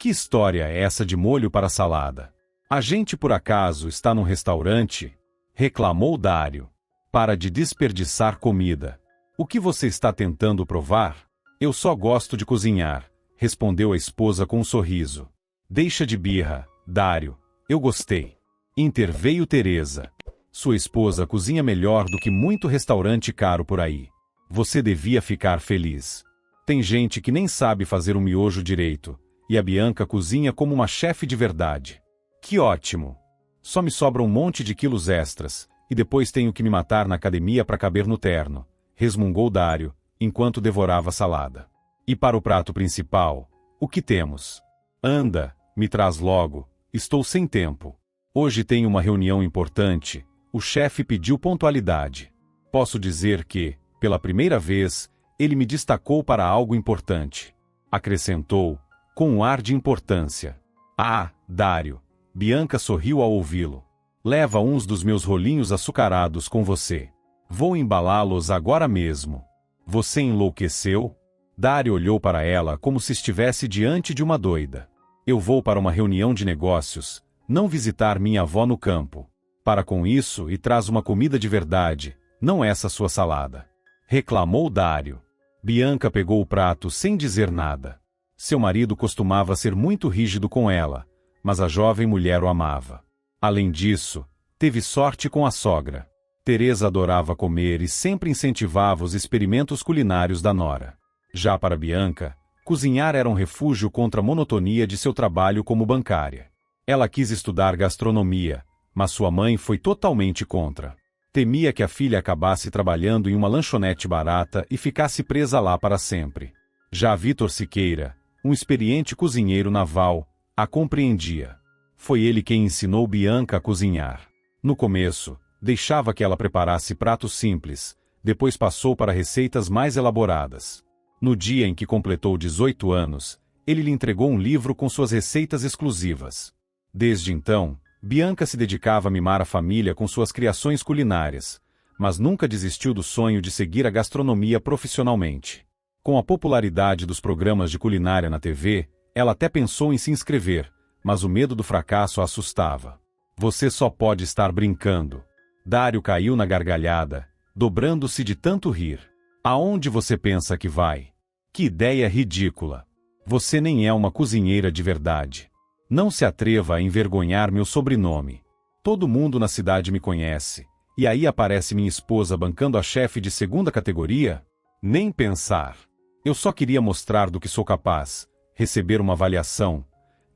Que história é essa de molho para salada? A gente por acaso está num restaurante? Reclamou Dário. Para de desperdiçar comida. O que você está tentando provar? Eu só gosto de cozinhar, respondeu a esposa com um sorriso. Deixa de birra, Dário. Eu gostei. Interveio Teresa. Sua esposa cozinha melhor do que muito restaurante caro por aí. Você devia ficar feliz. Tem gente que nem sabe fazer um miojo direito, e a Bianca cozinha como uma chefe de verdade. Que ótimo! Só me sobra um monte de quilos extras, e depois tenho que me matar na academia para caber no terno, resmungou Dário, enquanto devorava a salada. E para o prato principal, o que temos? Anda, me traz logo, estou sem tempo. Hoje tenho uma reunião importante, o chefe pediu pontualidade. Posso dizer que, pela primeira vez, ele me destacou para algo importante. Acrescentou, com um ar de importância. Ah, Dário. Bianca sorriu ao ouvi-lo. Leva uns dos meus rolinhos açucarados com você. Vou embalá-los agora mesmo. Você enlouqueceu? Dário olhou para ela como se estivesse diante de uma doida. Eu vou para uma reunião de negócios, não visitar minha avó no campo. Para com isso e traz uma comida de verdade, não essa sua salada. Reclamou Dário. Bianca pegou o prato sem dizer nada. Seu marido costumava ser muito rígido com ela, mas a jovem mulher o amava. Além disso, teve sorte com a sogra. Teresa adorava comer e sempre incentivava os experimentos culinários da nora. Já para Bianca, cozinhar era um refúgio contra a monotonia de seu trabalho como bancária. Ela quis estudar gastronomia, mas sua mãe foi totalmente contra. Temia que a filha acabasse trabalhando em uma lanchonete barata e ficasse presa lá para sempre. Já Vitor Siqueira, um experiente cozinheiro naval, a compreendia. Foi ele quem ensinou Bianca a cozinhar. No começo, deixava que ela preparasse pratos simples, depois passou para receitas mais elaboradas. No dia em que completou 18 anos, ele lhe entregou um livro com suas receitas exclusivas. Desde então, Bianca se dedicava a mimar a família com suas criações culinárias, mas nunca desistiu do sonho de seguir a gastronomia profissionalmente. Com a popularidade dos programas de culinária na TV, ela até pensou em se inscrever, mas o medo do fracasso a assustava. Você só pode estar brincando. Dário caiu na gargalhada, dobrando-se de tanto rir. Aonde você pensa que vai? Que ideia ridícula. Você nem é uma cozinheira de verdade. Não se atreva a envergonhar meu sobrenome. Todo mundo na cidade me conhece, e aí aparece minha esposa bancando a chefe de segunda categoria? Nem pensar. Eu só queria mostrar do que sou capaz, receber uma avaliação,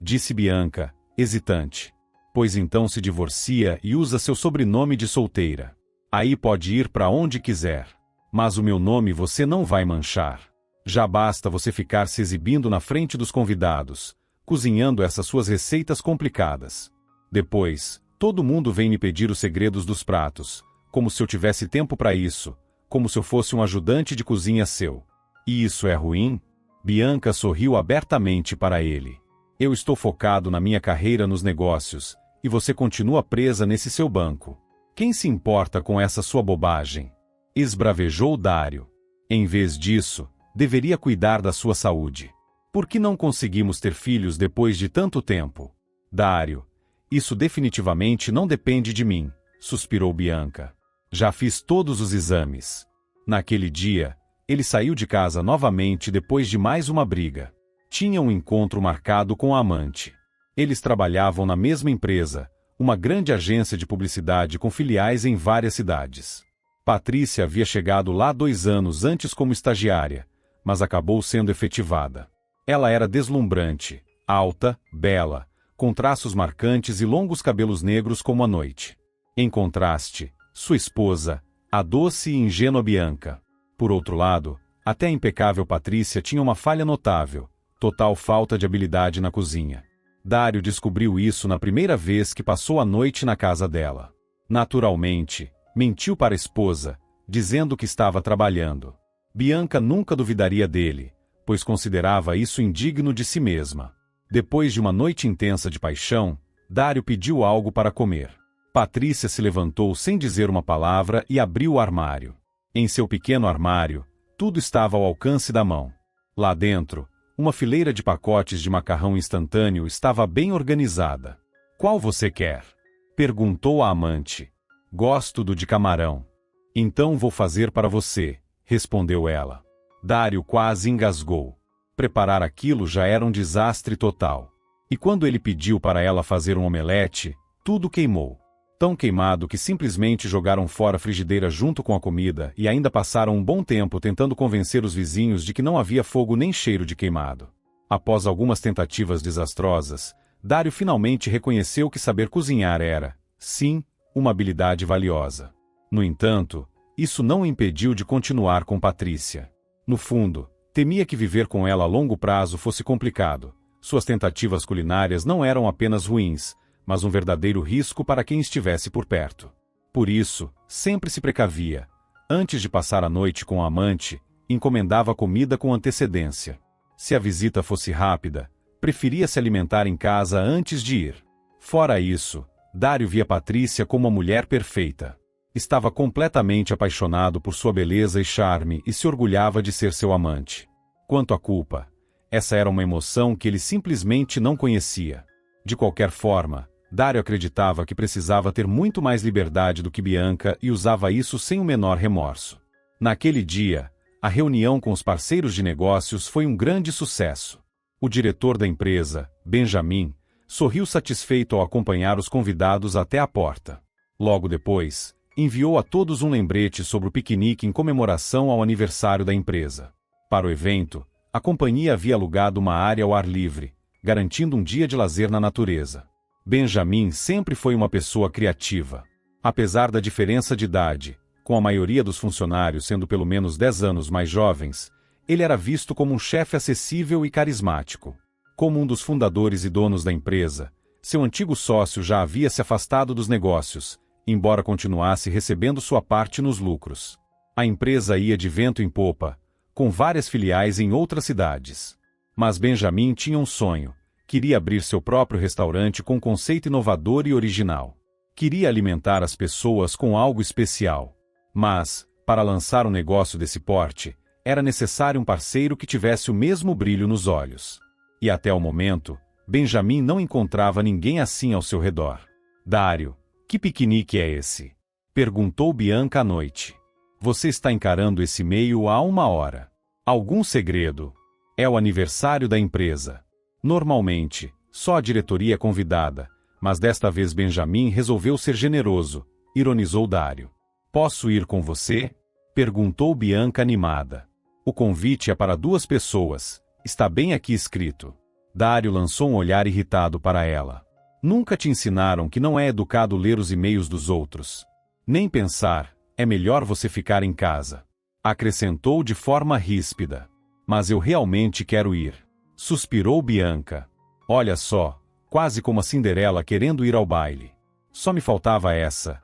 disse Bianca, hesitante. Pois então se divorcia e usa seu sobrenome de solteira. Aí pode ir para onde quiser. Mas o meu nome você não vai manchar. Já basta você ficar se exibindo na frente dos convidados, cozinhando essas suas receitas complicadas. Depois, todo mundo vem me pedir os segredos dos pratos, como se eu tivesse tempo para isso, como se eu fosse um ajudante de cozinha seu. E isso é ruim? Bianca sorriu abertamente para ele. Eu estou focado na minha carreira nos negócios, e você continua presa nesse seu banco. Quem se importa com essa sua bobagem? Esbravejou Dário. Em vez disso, deveria cuidar da sua saúde. Por que não conseguimos ter filhos depois de tanto tempo? Dário, isso definitivamente não depende de mim, suspirou Bianca. Já fiz todos os exames. Naquele dia, ele saiu de casa novamente depois de mais uma briga. Tinha um encontro marcado com a amante. Eles trabalhavam na mesma empresa, uma grande agência de publicidade com filiais em várias cidades. Patrícia havia chegado lá 2 anos antes como estagiária, mas acabou sendo efetivada. Ela era deslumbrante, alta, bela, com traços marcantes e longos cabelos negros como a noite. Em contraste, sua esposa, a doce e ingênua Bianca. Por outro lado, até a impecável Patrícia tinha uma falha notável, total falta de habilidade na cozinha. Dário descobriu isso na primeira vez que passou a noite na casa dela. Naturalmente, mentiu para a esposa, dizendo que estava trabalhando. Bianca nunca duvidaria dele, pois considerava isso indigno de si mesma. Depois de uma noite intensa de paixão, Dário pediu algo para comer. Patrícia se levantou sem dizer uma palavra e abriu o armário. Em seu pequeno armário, tudo estava ao alcance da mão. Lá dentro, Uma fileira de pacotes de macarrão instantâneo estava bem organizada. Qual você quer? Perguntou a amante. Gosto do de camarão. Então vou fazer para você, respondeu ela. Dário quase engasgou. Preparar aquilo já era um desastre total. E quando ele pediu para ela fazer um omelete, tudo queimou. Tão queimado que simplesmente jogaram fora a frigideira junto com a comida e ainda passaram um bom tempo tentando convencer os vizinhos de que não havia fogo nem cheiro de queimado. Após algumas tentativas desastrosas, Dário finalmente reconheceu que saber cozinhar era, sim, uma habilidade valiosa. No entanto, isso não o impediu de continuar com Patrícia. No fundo, temia que viver com ela a longo prazo fosse complicado. Suas tentativas culinárias não eram apenas ruins, mas um verdadeiro risco para quem estivesse por perto. Por isso, sempre se precavia. Antes de passar a noite com a amante, encomendava comida com antecedência. Se a visita fosse rápida, preferia se alimentar em casa antes de ir. Fora isso, Dário via Patrícia como uma mulher perfeita. Estava completamente apaixonado por sua beleza e charme e se orgulhava de ser seu amante. Quanto à culpa, essa era uma emoção que ele simplesmente não conhecia. De qualquer forma, Dário acreditava que precisava ter muito mais liberdade do que Bianca e usava isso sem o menor remorso. Naquele dia, a reunião com os parceiros de negócios foi um grande sucesso. O diretor da empresa, Benjamin, sorriu satisfeito ao acompanhar os convidados até a porta. Logo depois, enviou a todos um lembrete sobre o piquenique em comemoração ao aniversário da empresa. Para o evento, a companhia havia alugado uma área ao ar livre, garantindo um dia de lazer na natureza. Benjamin sempre foi uma pessoa criativa. Apesar da diferença de idade, com a maioria dos funcionários sendo pelo menos 10 anos mais jovens, ele era visto como um chefe acessível e carismático. Como um dos fundadores e donos da empresa, seu antigo sócio já havia se afastado dos negócios, embora continuasse recebendo sua parte nos lucros. A empresa ia de vento em popa, com várias filiais em outras cidades. Mas Benjamin tinha um sonho. Queria abrir seu próprio restaurante com um conceito inovador e original. Queria alimentar as pessoas com algo especial. Mas, para lançar um negócio desse porte, era necessário um parceiro que tivesse o mesmo brilho nos olhos. E até o momento, Benjamin não encontrava ninguém assim ao seu redor. Dário, que piquenique é esse? Perguntou Bianca à noite. Você está encarando esse e-mail há 1 hora. Algum segredo? É o aniversário da empresa. Normalmente, só a diretoria é convidada, mas desta vez Benjamin resolveu ser generoso, ironizou Dário. Posso ir com você? Perguntou Bianca animada. O convite é para 2 pessoas, está bem aqui escrito. Dário lançou um olhar irritado para ela. Nunca te ensinaram que não é educado ler os e-mails dos outros. Nem pensar, é melhor você ficar em casa. Acrescentou de forma ríspida. Mas eu realmente quero ir. Suspirou Bianca. Olha só, quase como a Cinderela querendo ir ao baile. Só me faltava essa.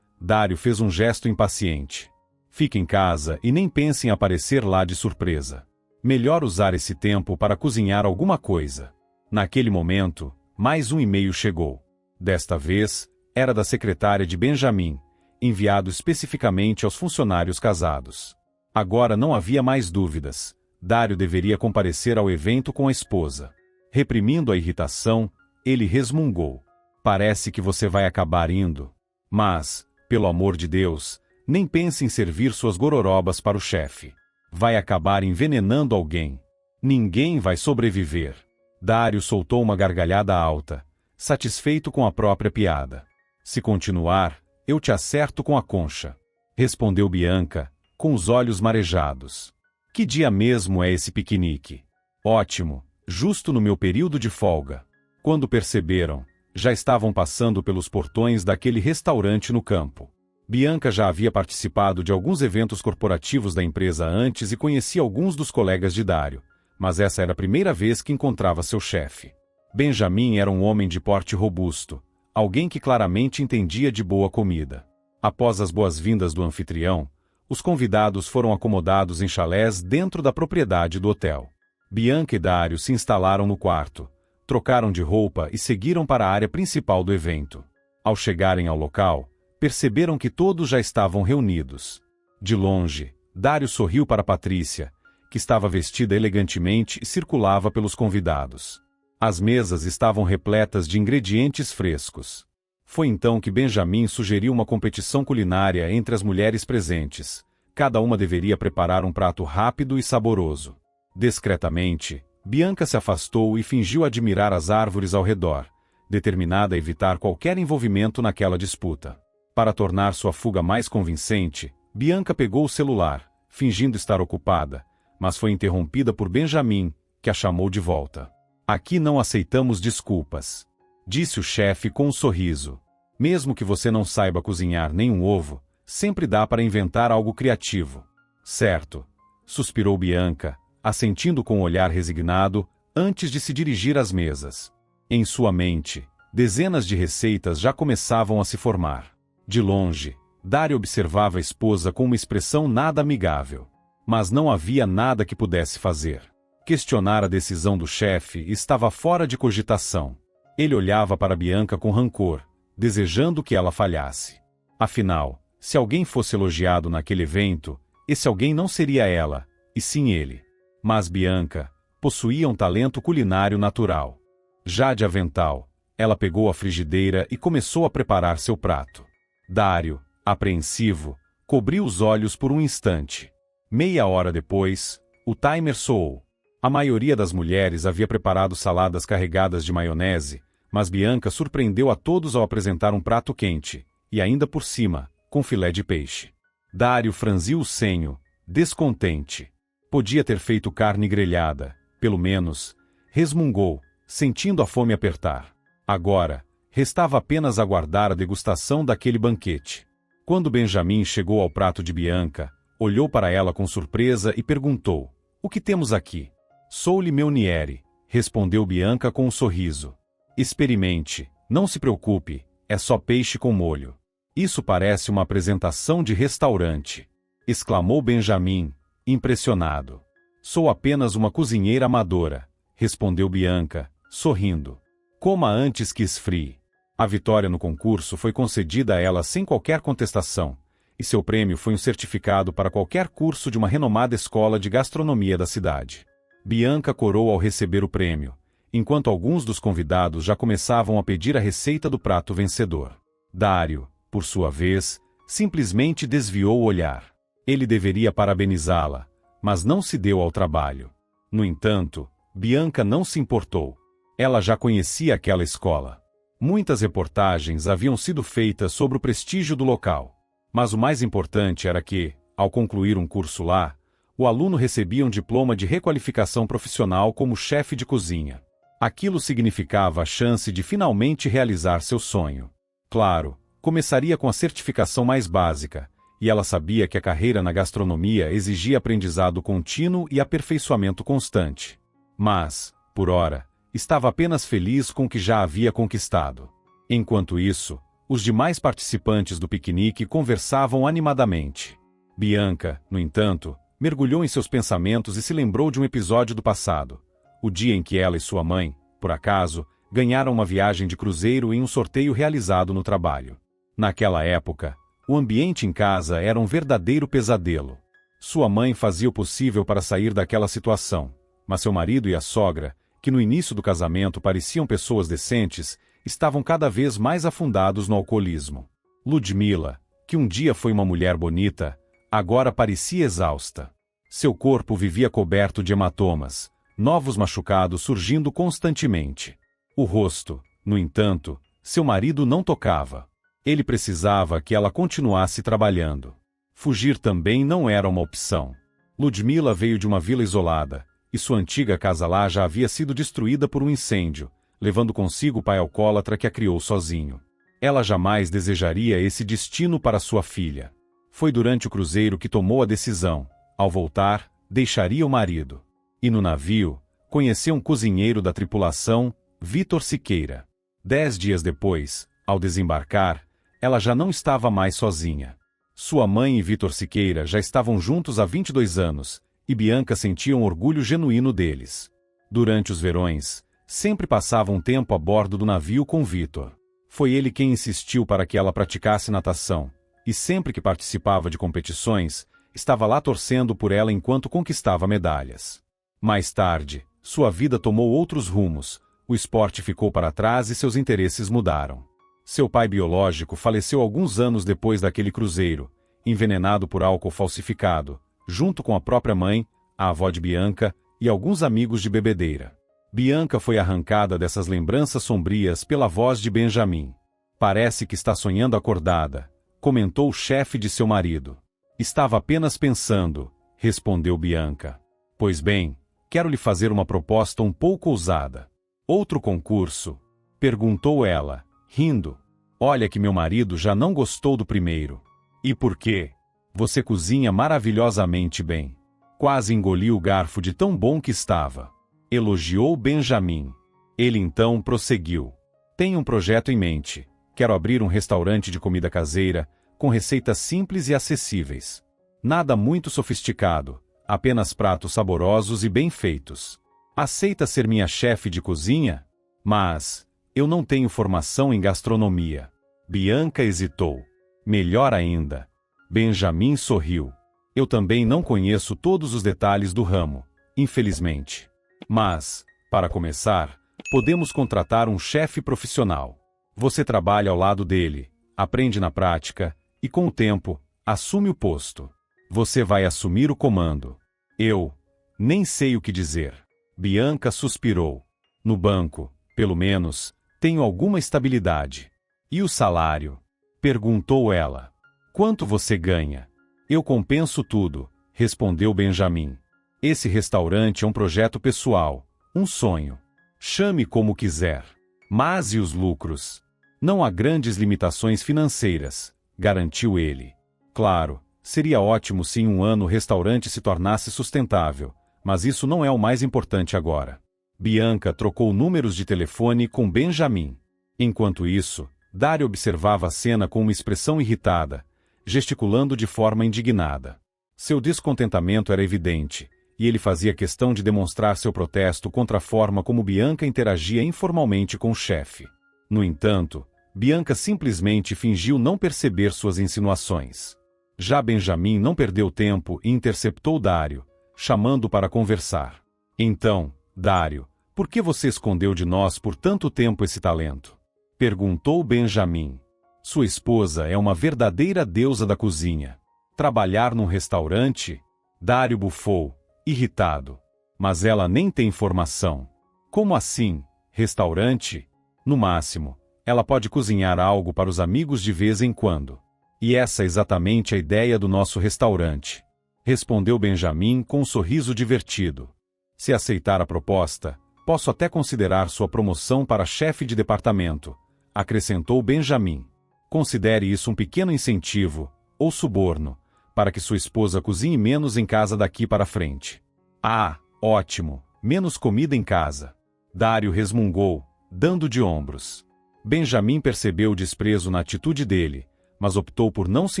Dário fez um gesto impaciente. Fique em casa e nem pense em aparecer lá de surpresa. Melhor usar esse tempo para cozinhar alguma coisa. Naquele momento, mais um e-mail chegou. Desta vez, era da secretária de Benjamin, enviado especificamente aos funcionários casados. Agora não havia mais dúvidas. Dário deveria comparecer ao evento com a esposa. Reprimindo a irritação, ele resmungou. Parece que você vai acabar indo. Mas, pelo amor de Deus, nem pense em servir suas gororobas para o chefe. Vai acabar envenenando alguém. Ninguém vai sobreviver. Dário soltou uma gargalhada alta, satisfeito com a própria piada. Se continuar, eu te acerto com a concha. Respondeu Bianca, com os olhos marejados. Que dia mesmo é esse piquenique? Ótimo, justo no meu período de folga. Quando perceberam, já estavam passando pelos portões daquele restaurante no campo. Bianca já havia participado de alguns eventos corporativos da empresa antes e conhecia alguns dos colegas de Dário, mas essa era a primeira vez que encontrava seu chefe. Benjamin era um homem de porte robusto, alguém que claramente entendia de boa comida. Após as boas-vindas do anfitrião, os convidados foram acomodados em chalés dentro da propriedade do hotel. Bianca e Dário se instalaram no quarto, trocaram de roupa e seguiram para a área principal do evento. Ao chegarem ao local, perceberam que todos já estavam reunidos. De longe, Dário sorriu para Patrícia, que estava vestida elegantemente e circulava pelos convidados. As mesas estavam repletas de ingredientes frescos. Foi então que Benjamin sugeriu uma competição culinária entre as mulheres presentes. Cada uma deveria preparar um prato rápido e saboroso. Discretamente, Bianca se afastou e fingiu admirar as árvores ao redor, determinada a evitar qualquer envolvimento naquela disputa. Para tornar sua fuga mais convincente, Bianca pegou o celular, fingindo estar ocupada, mas foi interrompida por Benjamin, que a chamou de volta. Aqui não aceitamos desculpas, disse o chefe com um sorriso. Mesmo que você não saiba cozinhar nem um ovo, sempre dá para inventar algo criativo. Certo, suspirou Bianca, assentindo com um olhar resignado, antes de se dirigir às mesas. Em sua mente, dezenas de receitas já começavam a se formar. De longe, Dário observava a esposa com uma expressão nada amigável. Mas não havia nada que pudesse fazer. Questionar a decisão do chefe estava fora de cogitação. Ele olhava para Bianca com rancor, desejando que ela falhasse. Afinal, se alguém fosse elogiado naquele evento, esse alguém não seria ela, e sim ele. Mas Bianca possuía um talento culinário natural. Já de avental, ela pegou a frigideira e começou a preparar seu prato. Dário, apreensivo, cobriu os olhos por um instante. Meia hora depois, o timer soou. A maioria das mulheres havia preparado saladas carregadas de maionese, mas Bianca surpreendeu a todos ao apresentar um prato quente, e ainda por cima, com filé de peixe. Dário franziu o senho, descontente. Podia ter feito carne grelhada, pelo menos, resmungou, sentindo a fome apertar. Agora, restava apenas aguardar a degustação daquele banquete. Quando Benjamin chegou ao prato de Bianca, olhou para ela com surpresa e perguntou: "O que temos aqui?" "Sou-lhe Meunieri", respondeu Bianca com um sorriso. "Experimente, não se preocupe, é só peixe com molho." "Isso parece uma apresentação de restaurante", exclamou Benjamin, impressionado. "Sou apenas uma cozinheira amadora", respondeu Bianca, sorrindo. "Coma antes que esfrie." A vitória no concurso foi concedida a ela sem qualquer contestação, e seu prêmio foi um certificado para qualquer curso de uma renomada escola de gastronomia da cidade. Bianca corou ao receber o prêmio, enquanto alguns dos convidados já começavam a pedir a receita do prato vencedor. Dário, por sua vez, simplesmente desviou o olhar. Ele deveria parabenizá-la, mas não se deu ao trabalho. No entanto, Bianca não se importou. Ela já conhecia aquela escola. Muitas reportagens haviam sido feitas sobre o prestígio do local. Mas o mais importante era que, ao concluir um curso lá, o aluno recebia um diploma de requalificação profissional como chefe de cozinha. Aquilo significava a chance de finalmente realizar seu sonho. Claro, começaria com a certificação mais básica, e ela sabia que a carreira na gastronomia exigia aprendizado contínuo e aperfeiçoamento constante. Mas, por ora, estava apenas feliz com o que já havia conquistado. Enquanto isso, os demais participantes do piquenique conversavam animadamente. Bianca, no entanto, mergulhou em seus pensamentos e se lembrou de um episódio do passado. O dia em que ela e sua mãe, por acaso, ganharam uma viagem de cruzeiro em um sorteio realizado no trabalho. Naquela época, o ambiente em casa era um verdadeiro pesadelo. Sua mãe fazia o possível para sair daquela situação, mas seu marido e a sogra, que no início do casamento pareciam pessoas decentes, estavam cada vez mais afundados no alcoolismo. Ludmila, que um dia foi uma mulher bonita, agora parecia exausta. Seu corpo vivia coberto de hematomas, novos machucados surgindo constantemente. O rosto, no entanto, seu marido não tocava. Ele precisava que ela continuasse trabalhando. Fugir também não era uma opção. Ludmila veio de uma vila isolada, e sua antiga casa lá já havia sido destruída por um incêndio, levando consigo o pai alcoólatra que a criou sozinho. Ela jamais desejaria esse destino para sua filha. Foi durante o cruzeiro que tomou a decisão. Ao voltar, deixaria o marido. E no navio, conheceu um cozinheiro da tripulação, Vitor Siqueira. 10 dias depois, ao desembarcar, ela já não estava mais sozinha. Sua mãe e Vitor Siqueira já estavam juntos há 22 anos, e Bianca sentia um orgulho genuíno deles. Durante os verões, sempre passava um tempo a bordo do navio com Vitor. Foi ele quem insistiu para que ela praticasse natação, e sempre que participava de competições, estava lá torcendo por ela enquanto conquistava medalhas. Mais tarde, sua vida tomou outros rumos, o esporte ficou para trás e seus interesses mudaram. Seu pai biológico faleceu alguns anos depois daquele cruzeiro, envenenado por álcool falsificado, junto com a própria mãe, a avó de Bianca e alguns amigos de bebedeira. Bianca foi arrancada dessas lembranças sombrias pela voz de Benjamin. Parece que está sonhando acordada, comentou o chefe de seu marido. Estava apenas pensando, respondeu Bianca. Pois bem, quero lhe fazer uma proposta um pouco ousada. Outro concurso? Perguntou ela, rindo. Olha que meu marido já não gostou do primeiro. E por quê? Você cozinha maravilhosamente bem. Quase engoliu o garfo de tão bom que estava. Elogiou Benjamin. Ele então prosseguiu. Tenho um projeto em mente. Quero abrir um restaurante de comida caseira, com receitas simples e acessíveis. Nada muito sofisticado, apenas pratos saborosos e bem feitos. Aceita ser minha chefe de cozinha? Mas eu não tenho formação em gastronomia. Bianca hesitou. Melhor ainda. Benjamin sorriu. Eu também não conheço todos os detalhes do ramo, infelizmente. Mas, para começar, podemos contratar um chefe profissional. Você trabalha ao lado dele, aprende na prática, e com o tempo, assume o posto. Você vai assumir o comando. Eu nem sei o que dizer. Bianca suspirou. No banco, pelo menos, tenho alguma estabilidade. E o salário? Perguntou ela. Quanto você ganha? Eu compenso tudo, respondeu Benjamin. Esse restaurante é um projeto pessoal, um sonho. Chame como quiser. Mas e os lucros? Não há grandes limitações financeiras, garantiu ele. Claro, seria ótimo se em um ano o restaurante se tornasse sustentável, mas isso não é o mais importante agora. Bianca trocou números de telefone com Benjamin. Enquanto isso, Dário observava a cena com uma expressão irritada, gesticulando de forma indignada. Seu descontentamento era evidente, e ele fazia questão de demonstrar seu protesto contra a forma como Bianca interagia informalmente com o chefe. No entanto, Bianca simplesmente fingiu não perceber suas insinuações. Já Benjamin não perdeu tempo e interceptou Dário, chamando para conversar. Então, Dário, por que você escondeu de nós por tanto tempo esse talento? Perguntou Benjamin. Sua esposa é uma verdadeira deusa da cozinha. Trabalhar num restaurante? Dário bufou, irritado. Mas ela nem tem formação. Como assim? Restaurante? No máximo, ela pode cozinhar algo para os amigos de vez em quando. E essa é exatamente a ideia do nosso restaurante. Respondeu Benjamin com um sorriso divertido. Se aceitar a proposta, posso até considerar sua promoção para chefe de departamento, acrescentou Benjamin. Considere isso um pequeno incentivo, ou suborno, para que sua esposa cozinhe menos em casa daqui para frente. Ah, ótimo, menos comida em casa. Dário resmungou, dando de ombros. Benjamin percebeu o desprezo na atitude dele, mas optou por não se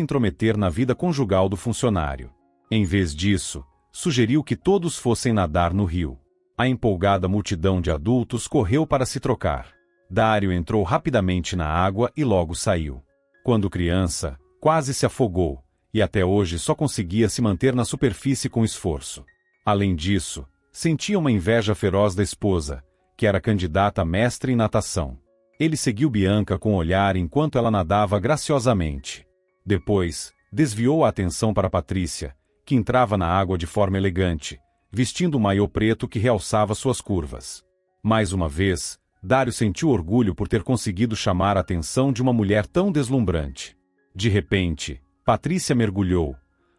intrometer na vida conjugal do funcionário. Em vez disso, sugeriu que todos fossem nadar no rio. A empolgada multidão de adultos correu para se trocar. Dário entrou rapidamente na água e logo saiu. Quando criança, quase se afogou, e até hoje só conseguia se manter na superfície com esforço. Além disso, sentia uma inveja feroz da esposa, que era candidata a mestre em natação. Ele seguiu Bianca com o olhar enquanto ela nadava graciosamente. Depois, desviou a atenção para Patrícia, que entrava na água de forma elegante, vestindo um maiô preto que realçava suas curvas. Mais uma vez, Dário sentiu orgulho por ter conseguido chamar a atenção de uma mulher tão deslumbrante. De repente, Patrícia mergulhou,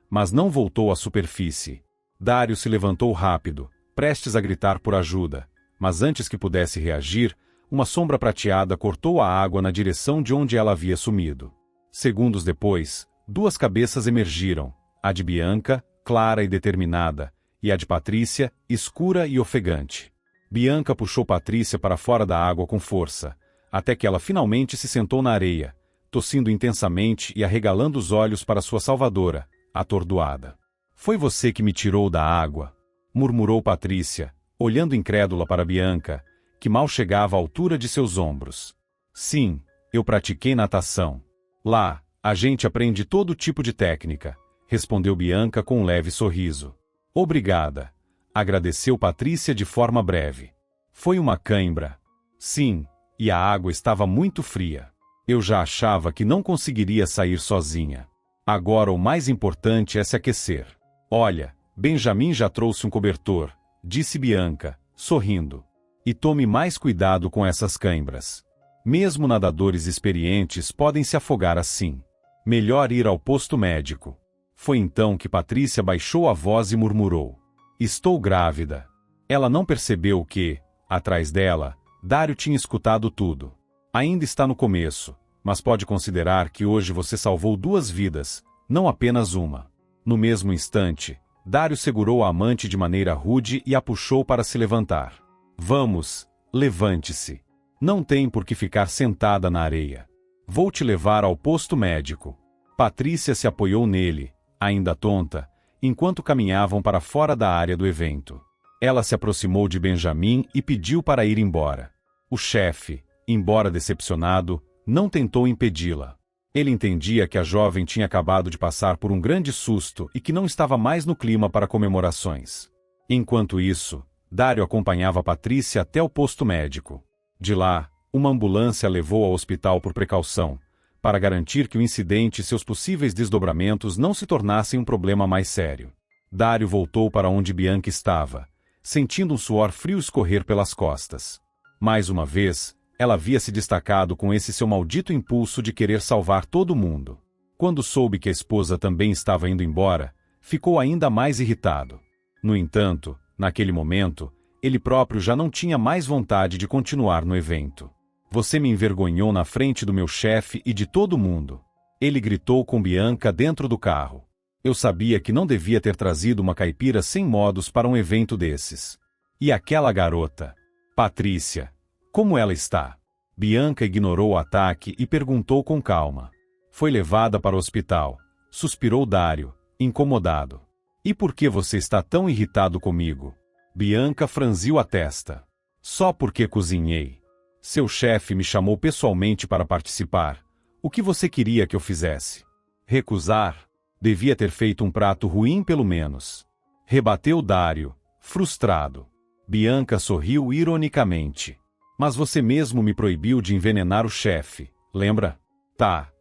mas não voltou à superfície. Dário se levantou rápido, prestes a gritar por ajuda, mas antes que pudesse reagir, uma sombra prateada cortou a água na direção de onde ela havia sumido. Segundos depois, duas cabeças emergiram, a de Bianca, clara e determinada, e a de Patrícia, escura e ofegante. Bianca puxou Patrícia para fora da água com força, até que ela finalmente se sentou na areia, tossindo intensamente e arregalando os olhos para sua salvadora, atordoada. Foi você que me tirou da água, murmurou Patrícia, olhando incrédula para Bianca, que mal chegava à altura de seus ombros. Sim, eu pratiquei natação. Lá, a gente aprende todo tipo de técnica, respondeu Bianca com um leve sorriso. Obrigada, agradeceu Patrícia de forma breve. Foi uma cãibra. Sim, e a água estava muito fria. Eu já achava que não conseguiria sair sozinha. Agora o mais importante é se aquecer. Olha, Benjamin já trouxe um cobertor, disse Bianca, sorrindo. E tome mais cuidado com essas cãibras. Mesmo nadadores experientes podem se afogar assim. Melhor ir ao posto médico. Foi então que Patrícia baixou a voz e murmurou. Estou grávida. Ela não percebeu que, atrás dela, Dário tinha escutado tudo. Ainda está no começo, mas pode considerar que hoje você salvou 2 vidas, não apenas uma. No mesmo instante, Dário segurou a amante de maneira rude e a puxou para se levantar. Vamos, levante-se. Não tem por que ficar sentada na areia. Vou te levar ao posto médico. Patrícia se apoiou nele, ainda tonta, enquanto caminhavam para fora da área do evento. Ela se aproximou de Benjamin e pediu para ir embora. O chefe, embora decepcionado, não tentou impedi-la. Ele entendia que a jovem tinha acabado de passar por um grande susto e que não estava mais no clima para comemorações. Enquanto isso, Dário acompanhava Patrícia até o posto médico. De lá, uma ambulância a levou ao hospital por precaução, para garantir que o incidente e seus possíveis desdobramentos não se tornassem um problema mais sério. Dário voltou para onde Bianca estava, sentindo um suor frio escorrer pelas costas. Mais uma vez, ela havia se destacado com esse seu maldito impulso de querer salvar todo mundo. Quando soube que a esposa também estava indo embora, ficou ainda mais irritado. No entanto, naquele momento, ele próprio já não tinha mais vontade de continuar no evento. Você me envergonhou na frente do meu chefe e de todo mundo. Ele gritou com Bianca dentro do carro. Eu sabia que não devia ter trazido uma caipira sem modos para um evento desses. E aquela garota? Patrícia. Como ela está? Bianca ignorou o ataque e perguntou com calma. Foi levada para o hospital. Suspirou Dário, incomodado. E por que você está tão irritado comigo? Bianca franziu a testa. Só porque cozinhei. Seu chefe me chamou pessoalmente para participar. O que você queria que eu fizesse? Recusar? Devia ter feito um prato ruim pelo menos. Rebateu Dário, frustrado. Bianca sorriu ironicamente. Mas você mesmo me proibiu de envenenar o chefe, lembra? Tá.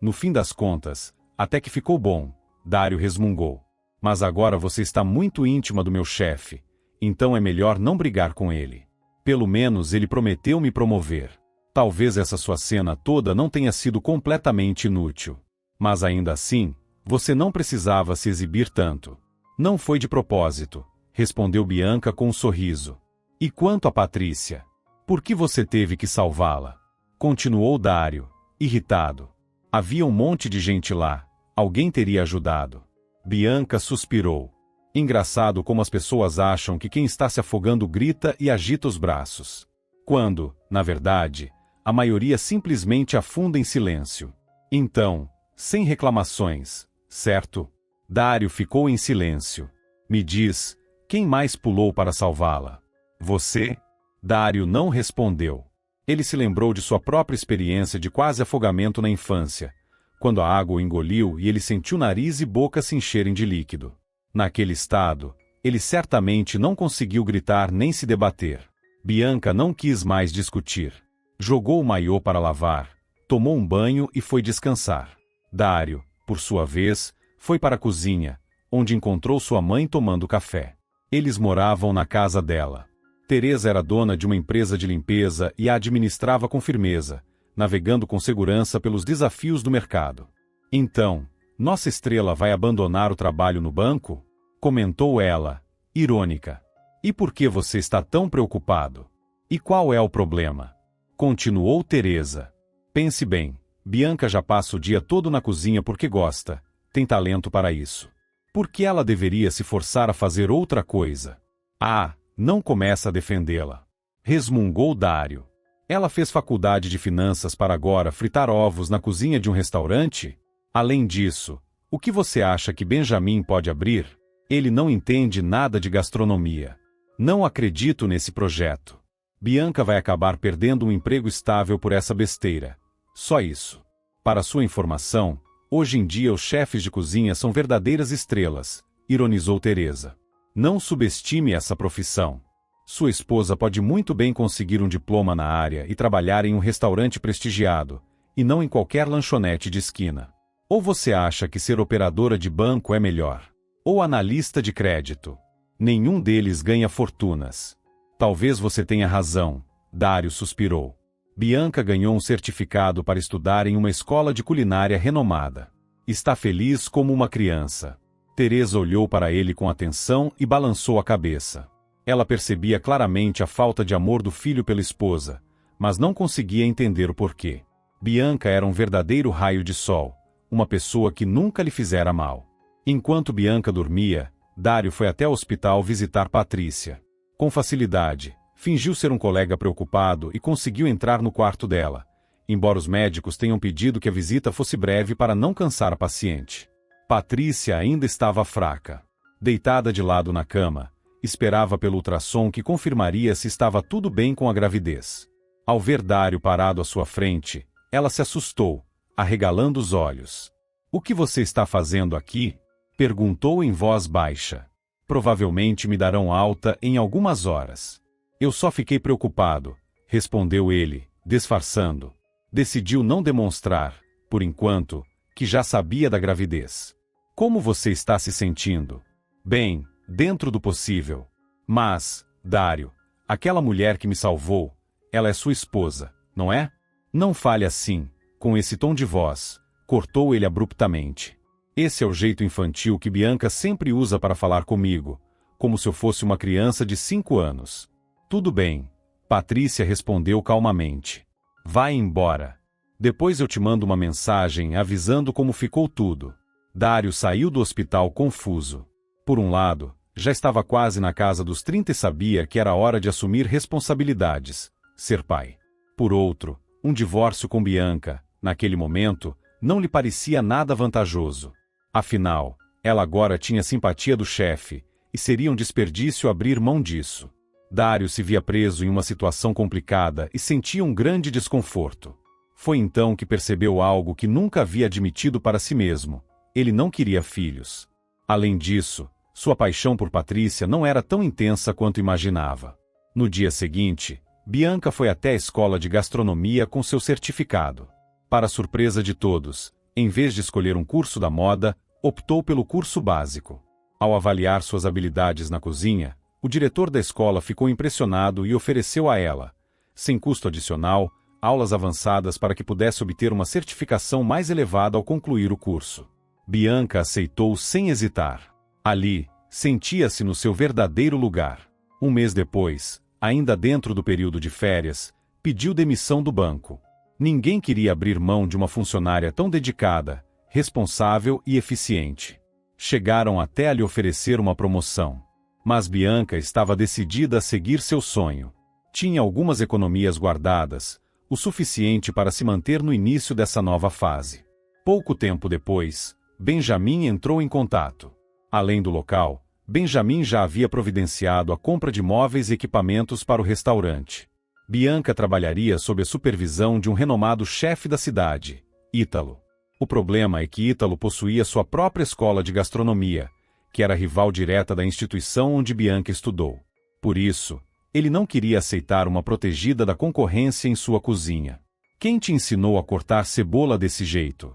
No fim das contas, até que ficou bom, Dário resmungou. Mas agora você está muito íntima do meu chefe, então é melhor não brigar com ele. Pelo menos ele prometeu me promover. Talvez essa sua cena toda não tenha sido completamente inútil. Mas ainda assim, você não precisava se exibir tanto. Não foi de propósito, respondeu Bianca com um sorriso. E quanto a Patrícia? Por que você teve que salvá-la? Continuou Dário, irritado. Havia um monte de gente lá. Alguém teria ajudado. Bianca suspirou. Engraçado como as pessoas acham que quem está se afogando grita e agita os braços. Quando, na verdade, a maioria simplesmente afunda em silêncio. Então, sem reclamações, certo? Dário ficou em silêncio. Me diz, quem mais pulou para salvá-la? Você? Dário não respondeu. Ele se lembrou de sua própria experiência de quase afogamento na infância, quando a água o engoliu e ele sentiu nariz e boca se encherem de líquido. Naquele estado, ele certamente não conseguiu gritar nem se debater. Bianca não quis mais discutir. Jogou o maiô para lavar, tomou um banho e foi descansar. Dário, por sua vez, foi para a cozinha, onde encontrou sua mãe tomando café. Eles moravam na casa dela. Teresa era dona de uma empresa de limpeza e a administrava com firmeza, navegando com segurança pelos desafios do mercado. Então, nossa estrela vai abandonar o trabalho no banco? Comentou ela, irônica. E por que você está tão preocupado? E qual é o problema? Continuou Teresa. Pense bem, Bianca já passa o dia todo na cozinha porque gosta, tem talento para isso. Por que ela deveria se forçar a fazer outra coisa? Ah, não começa a defendê-la. Resmungou Dário. Ela fez faculdade de finanças para agora fritar ovos na cozinha de um restaurante? Além disso, o que você acha que Benjamin pode abrir? Ele não entende nada de gastronomia. Não acredito nesse projeto. Bianca vai acabar perdendo um emprego estável por essa besteira. Só isso. Para sua informação, Hoje em dia os chefes de cozinha são verdadeiras estrelas, ironizou Teresa. Não subestime essa profissão. Sua esposa pode muito bem conseguir um diploma na área e trabalhar em um restaurante prestigiado, e não em qualquer lanchonete de esquina. Ou você acha que ser operadora de banco é melhor? Ou analista de crédito? Nenhum deles ganha fortunas. Talvez você tenha razão, Dário suspirou. Bianca ganhou um certificado para estudar em uma escola de culinária renomada. Está feliz como uma criança. Teresa olhou para ele com atenção e balançou a cabeça. Ela percebia claramente a falta de amor do filho pela esposa, mas não conseguia entender o porquê. Bianca era um verdadeiro raio de sol, uma pessoa que nunca lhe fizera mal. Enquanto Bianca dormia, Dário foi até o hospital visitar Patrícia. Com facilidade, fingiu ser um colega preocupado e conseguiu entrar no quarto dela, embora os médicos tenham pedido que a visita fosse breve para não cansar a paciente. Patrícia ainda estava fraca. Deitada de lado na cama, esperava pelo ultrassom que confirmaria se estava tudo bem com a gravidez. Ao ver Dário parado à sua frente, ela se assustou, arregalando os olhos. "O que você está fazendo aqui?" perguntou em voz baixa. "Provavelmente me darão alta em algumas horas." "Eu só fiquei preocupado", respondeu ele, disfarçando. Decidiu não demonstrar, por enquanto, que já sabia da gravidez. "Como você está se sentindo?" "Bem, dentro do possível. Mas, Dário, aquela mulher que me salvou, ela é sua esposa, não é?" "Não fale assim, com esse tom de voz", cortou ele abruptamente. Esse é o jeito infantil que Bianca sempre usa para falar comigo, como se eu fosse uma criança de 5 anos. "Tudo bem", Patrícia respondeu calmamente. "Vai embora. Depois eu te mando uma mensagem avisando como ficou tudo." Dário saiu do hospital confuso. Por um lado, já estava quase na casa dos 30 e sabia que era hora de assumir responsabilidades, ser pai. Por outro, um divórcio com Bianca, naquele momento, não lhe parecia nada vantajoso. Afinal, ela agora tinha simpatia do chefe, e seria um desperdício abrir mão disso. Dário se via preso em uma situação complicada e sentia um grande desconforto. Foi então que percebeu algo que nunca havia admitido para si mesmo. Ele não queria filhos. Além disso, sua paixão por Patrícia não era tão intensa quanto imaginava. No dia seguinte, Bianca foi até a escola de gastronomia com seu certificado. Para surpresa de todos, em vez de escolher um curso da moda, optou pelo curso básico. Ao avaliar suas habilidades na cozinha, o diretor da escola ficou impressionado e ofereceu a ela, sem custo adicional, aulas avançadas para que pudesse obter uma certificação mais elevada ao concluir o curso. Bianca aceitou sem hesitar. Ali, sentia-se no seu verdadeiro lugar. Um mês depois, ainda dentro do período de férias, pediu demissão do banco. Ninguém queria abrir mão de uma funcionária tão dedicada, responsável e eficiente. Chegaram até a lhe oferecer uma promoção. Mas Bianca estava decidida a seguir seu sonho. Tinha algumas economias guardadas, o suficiente para se manter no início dessa nova fase. Pouco tempo depois, Benjamin entrou em contato. Além do local, Benjamin já havia providenciado a compra de móveis e equipamentos para o restaurante. Bianca trabalharia sob a supervisão de um renomado chefe da cidade, Ítalo. O problema é que Ítalo possuía sua própria escola de gastronomia, que era rival direta da instituição onde Bianca estudou. Por isso, ele não queria aceitar uma protegida da concorrência em sua cozinha. "Quem te ensinou a cortar cebola desse jeito?"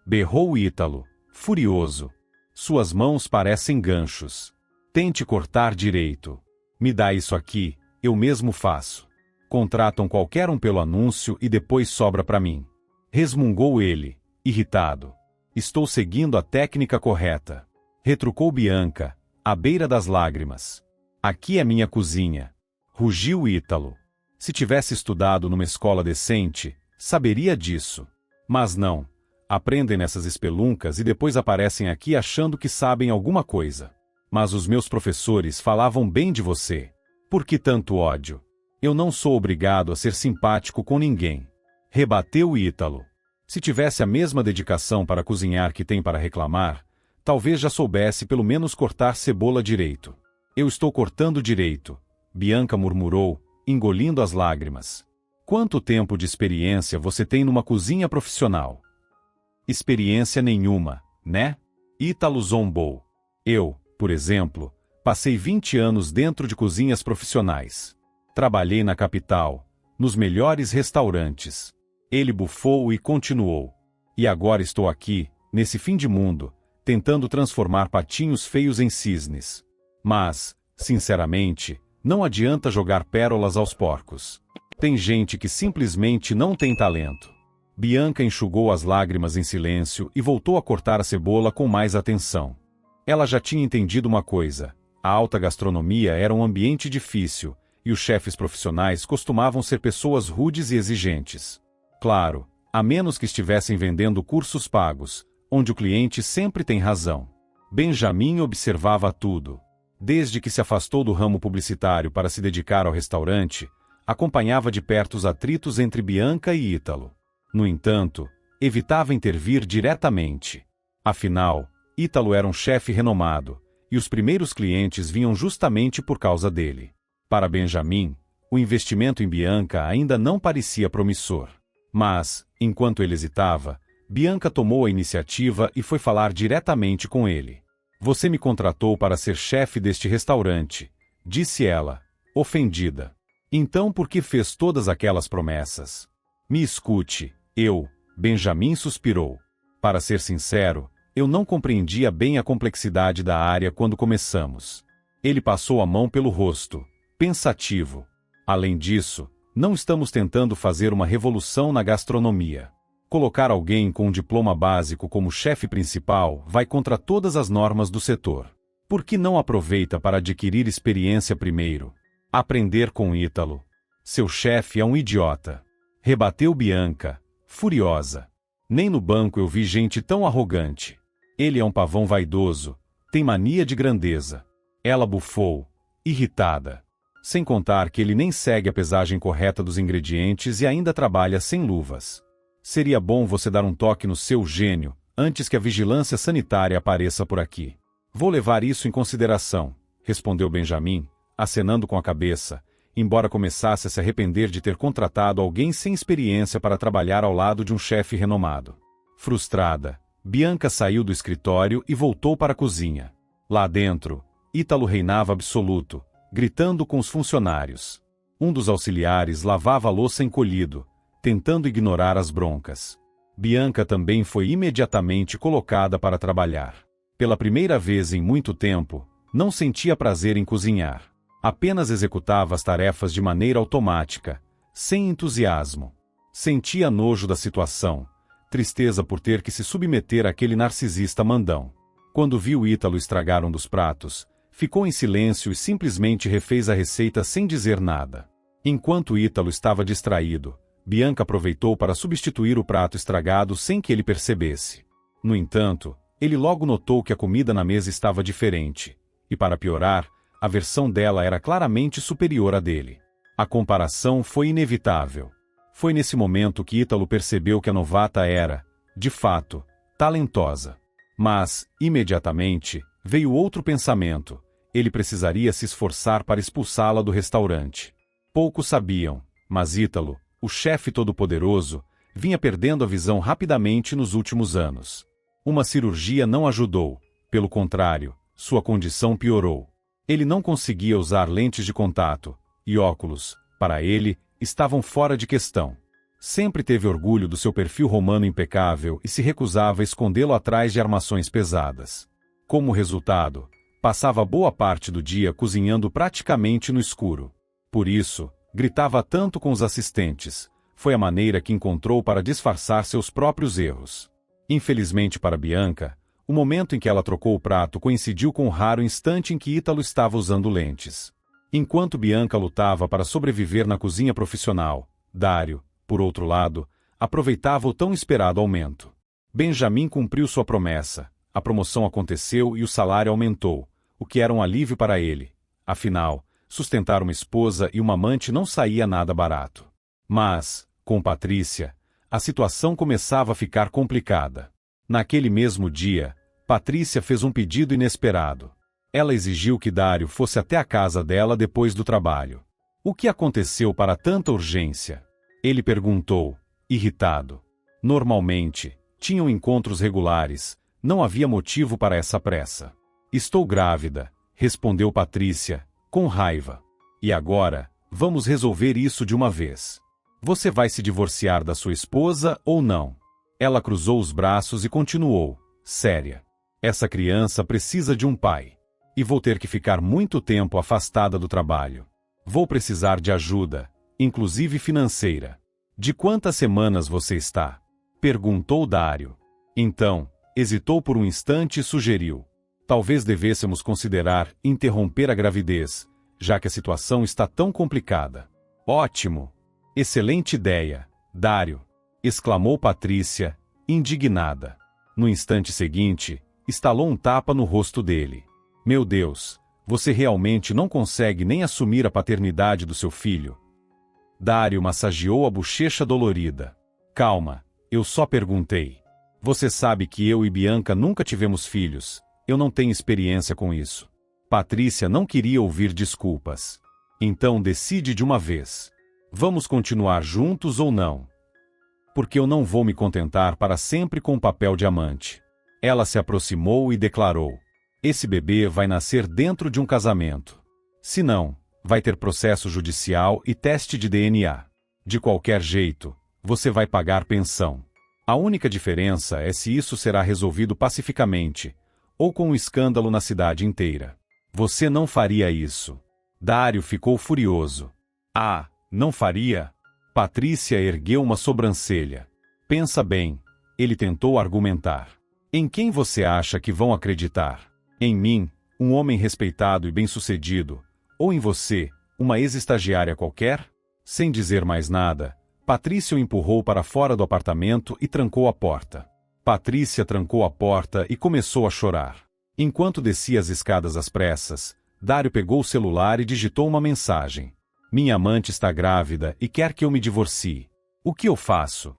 berrou Ítalo, furioso. "Suas mãos parecem ganchos. Tente cortar direito. Me dá isso aqui, eu mesmo faço. Contratam qualquer um pelo anúncio e depois sobra para mim." Resmungou ele, irritado. "Estou seguindo a técnica correta", retrucou Bianca, à beira das lágrimas. "Aqui é minha cozinha", rugiu Ítalo. Se tivesse estudado numa escola decente, saberia disso. Mas não. Aprendem nessas espeluncas e depois aparecem aqui achando que sabem alguma coisa. "Mas os meus professores falavam bem de você. Por que tanto ódio?" "Eu não sou obrigado a ser simpático com ninguém", rebateu Ítalo. Se tivesse a mesma dedicação para cozinhar que tem para reclamar, talvez já soubesse pelo menos cortar cebola direito. "Eu estou cortando direito", Bianca murmurou, engolindo as lágrimas. "Quanto tempo de experiência você tem numa cozinha profissional?" Experiência nenhuma, né? Ítalo zombou. Eu, por exemplo, passei 20 anos dentro de cozinhas profissionais. Trabalhei na capital, nos melhores restaurantes. Ele bufou e continuou. E agora estou aqui, nesse fim de mundo, tentando transformar patinhos feios em cisnes. Mas, sinceramente, não adianta jogar pérolas aos porcos. Tem gente que simplesmente não tem talento. Bianca enxugou as lágrimas em silêncio e voltou a cortar a cebola com mais atenção. Ela já tinha entendido uma coisa: a alta gastronomia era um ambiente difícil, e os chefes profissionais costumavam ser pessoas rudes e exigentes. Claro, a menos que estivessem vendendo cursos pagos, onde o cliente sempre tem razão. Benjamin observava tudo. Desde que se afastou do ramo publicitário para se dedicar ao restaurante, acompanhava de perto os atritos entre Bianca e Ítalo. No entanto, evitava intervir diretamente. Afinal, Ítalo era um chefe renomado, e os primeiros clientes vinham justamente por causa dele. Para Benjamin, o investimento em Bianca ainda não parecia promissor. Mas, enquanto ele hesitava, Bianca tomou a iniciativa e foi falar diretamente com ele. Você me contratou para ser chefe deste restaurante, disse ela, ofendida. Então por que fez todas aquelas promessas? Me escute, Benjamin suspirou. Para ser sincero, eu não compreendia bem a complexidade da área quando começamos. Ele passou a mão pelo rosto, pensativo. Além disso, não estamos tentando fazer uma revolução na gastronomia. Colocar alguém com um diploma básico como chefe principal vai contra todas as normas do setor. Por que não aproveita para adquirir experiência primeiro? Aprender com Ítalo. Seu chefe é um idiota. Rebateu Bianca, furiosa. Nem no banco eu vi gente tão arrogante. Ele é um pavão vaidoso, tem mania de grandeza. Ela bufou, irritada. Sem contar que ele nem segue a pesagem correta dos ingredientes e ainda trabalha sem luvas. Seria bom você dar um toque no seu gênio, antes que a vigilância sanitária apareça por aqui. Vou levar isso em consideração, respondeu Benjamin, acenando com a cabeça, embora começasse a se arrepender de ter contratado alguém sem experiência para trabalhar ao lado de um chefe renomado. Frustrada, Bianca saiu do escritório e voltou para a cozinha. Lá dentro, Ítalo reinava absoluto, gritando com os funcionários. Um dos auxiliares lavava a louça encolhido, tentando ignorar as broncas. Bianca também foi imediatamente colocada para trabalhar. Pela primeira vez em muito tempo, não sentia prazer em cozinhar. Apenas executava as tarefas de maneira automática, sem entusiasmo. Sentia nojo da situação, tristeza por ter que se submeter àquele narcisista mandão. Quando viu Ítalo estragar um dos pratos, ficou em silêncio e simplesmente refez a receita sem dizer nada. Enquanto Ítalo estava distraído, Bianca aproveitou para substituir o prato estragado sem que ele percebesse. No entanto, ele logo notou que a comida na mesa estava diferente, e para piorar, a versão dela era claramente superior à dele. A comparação foi inevitável. Foi nesse momento que Ítalo percebeu que a novata era, de fato, talentosa. Mas, imediatamente, veio outro pensamento: ele precisaria se esforçar para expulsá-la do restaurante. Poucos sabiam, mas Ítalo, o chefe todo-poderoso, vinha perdendo a visão rapidamente nos últimos anos. Uma cirurgia não ajudou, pelo contrário, sua condição piorou. Ele não conseguia usar lentes de contato, e óculos, para ele, estavam fora de questão. Sempre teve orgulho do seu perfil romano impecável e se recusava a escondê-lo atrás de armações pesadas. Como resultado, passava boa parte do dia cozinhando praticamente no escuro. Por isso, gritava tanto com os assistentes. Foi a maneira que encontrou para disfarçar seus próprios erros. Infelizmente para Bianca, o momento em que ela trocou o prato coincidiu com o raro instante em que Ítalo estava usando lentes. Enquanto Bianca lutava para sobreviver na cozinha profissional, Dário, por outro lado, aproveitava o tão esperado aumento. Benjamin cumpriu sua promessa, a promoção aconteceu e o salário aumentou, o que era um alívio para ele. Afinal, sustentar uma esposa e uma amante não saía nada barato. Mas, com Patrícia, a situação começava a ficar complicada. Naquele mesmo dia, Patrícia fez um pedido inesperado. Ela exigiu que Dário fosse até a casa dela depois do trabalho. O que aconteceu para tanta urgência? Ele perguntou, irritado. Normalmente, Tinham encontros regulares, não havia motivo para essa pressa. Estou grávida, respondeu Patrícia, com raiva. E agora, vamos resolver isso de uma vez. Você vai se divorciar da sua esposa ou não? Ela cruzou os braços e continuou, séria. Essa criança precisa de um pai. E vou ter que ficar muito tempo afastada do trabalho. Vou precisar de ajuda, inclusive financeira. De quantas semanas você está? Perguntou Dário. Então, hesitou por um instante e sugeriu. Talvez devêssemos considerar interromper a gravidez, já que a situação está tão complicada. Ótimo! Excelente ideia, Dário! Exclamou Patrícia, indignada. No instante seguinte, estalou um tapa no rosto dele. Meu Deus, você realmente não consegue nem assumir a paternidade do seu filho? Dário massageou a bochecha dolorida. Calma, eu só perguntei. Você sabe que eu e Bianca nunca tivemos filhos, eu não tenho experiência com isso. Patrícia não queria ouvir desculpas. Então decide de uma vez. Vamos continuar juntos ou não? Porque eu não vou me contentar para sempre com o papel de amante. Ela se aproximou e declarou. Esse bebê vai nascer dentro de um casamento. Se não, vai ter processo judicial e teste de DNA. De qualquer jeito, você vai pagar pensão. A única diferença é se isso será resolvido pacificamente, ou com um escândalo na cidade inteira. Você não faria isso. Dário ficou furioso. Ah, não faria? Patrícia ergueu uma sobrancelha. Pensa bem, ele tentou argumentar. Em quem você acha que vão acreditar? Em mim, um homem respeitado e bem-sucedido, ou em você, uma ex-estagiária qualquer? Sem dizer mais nada, Patrícia o empurrou para fora do apartamento e trancou a porta. Patrícia trancou a porta e começou a chorar. Enquanto descia as escadas às pressas, Dário pegou o celular e digitou uma mensagem. Minha amante está grávida e quer que eu me divorcie. O que eu faço?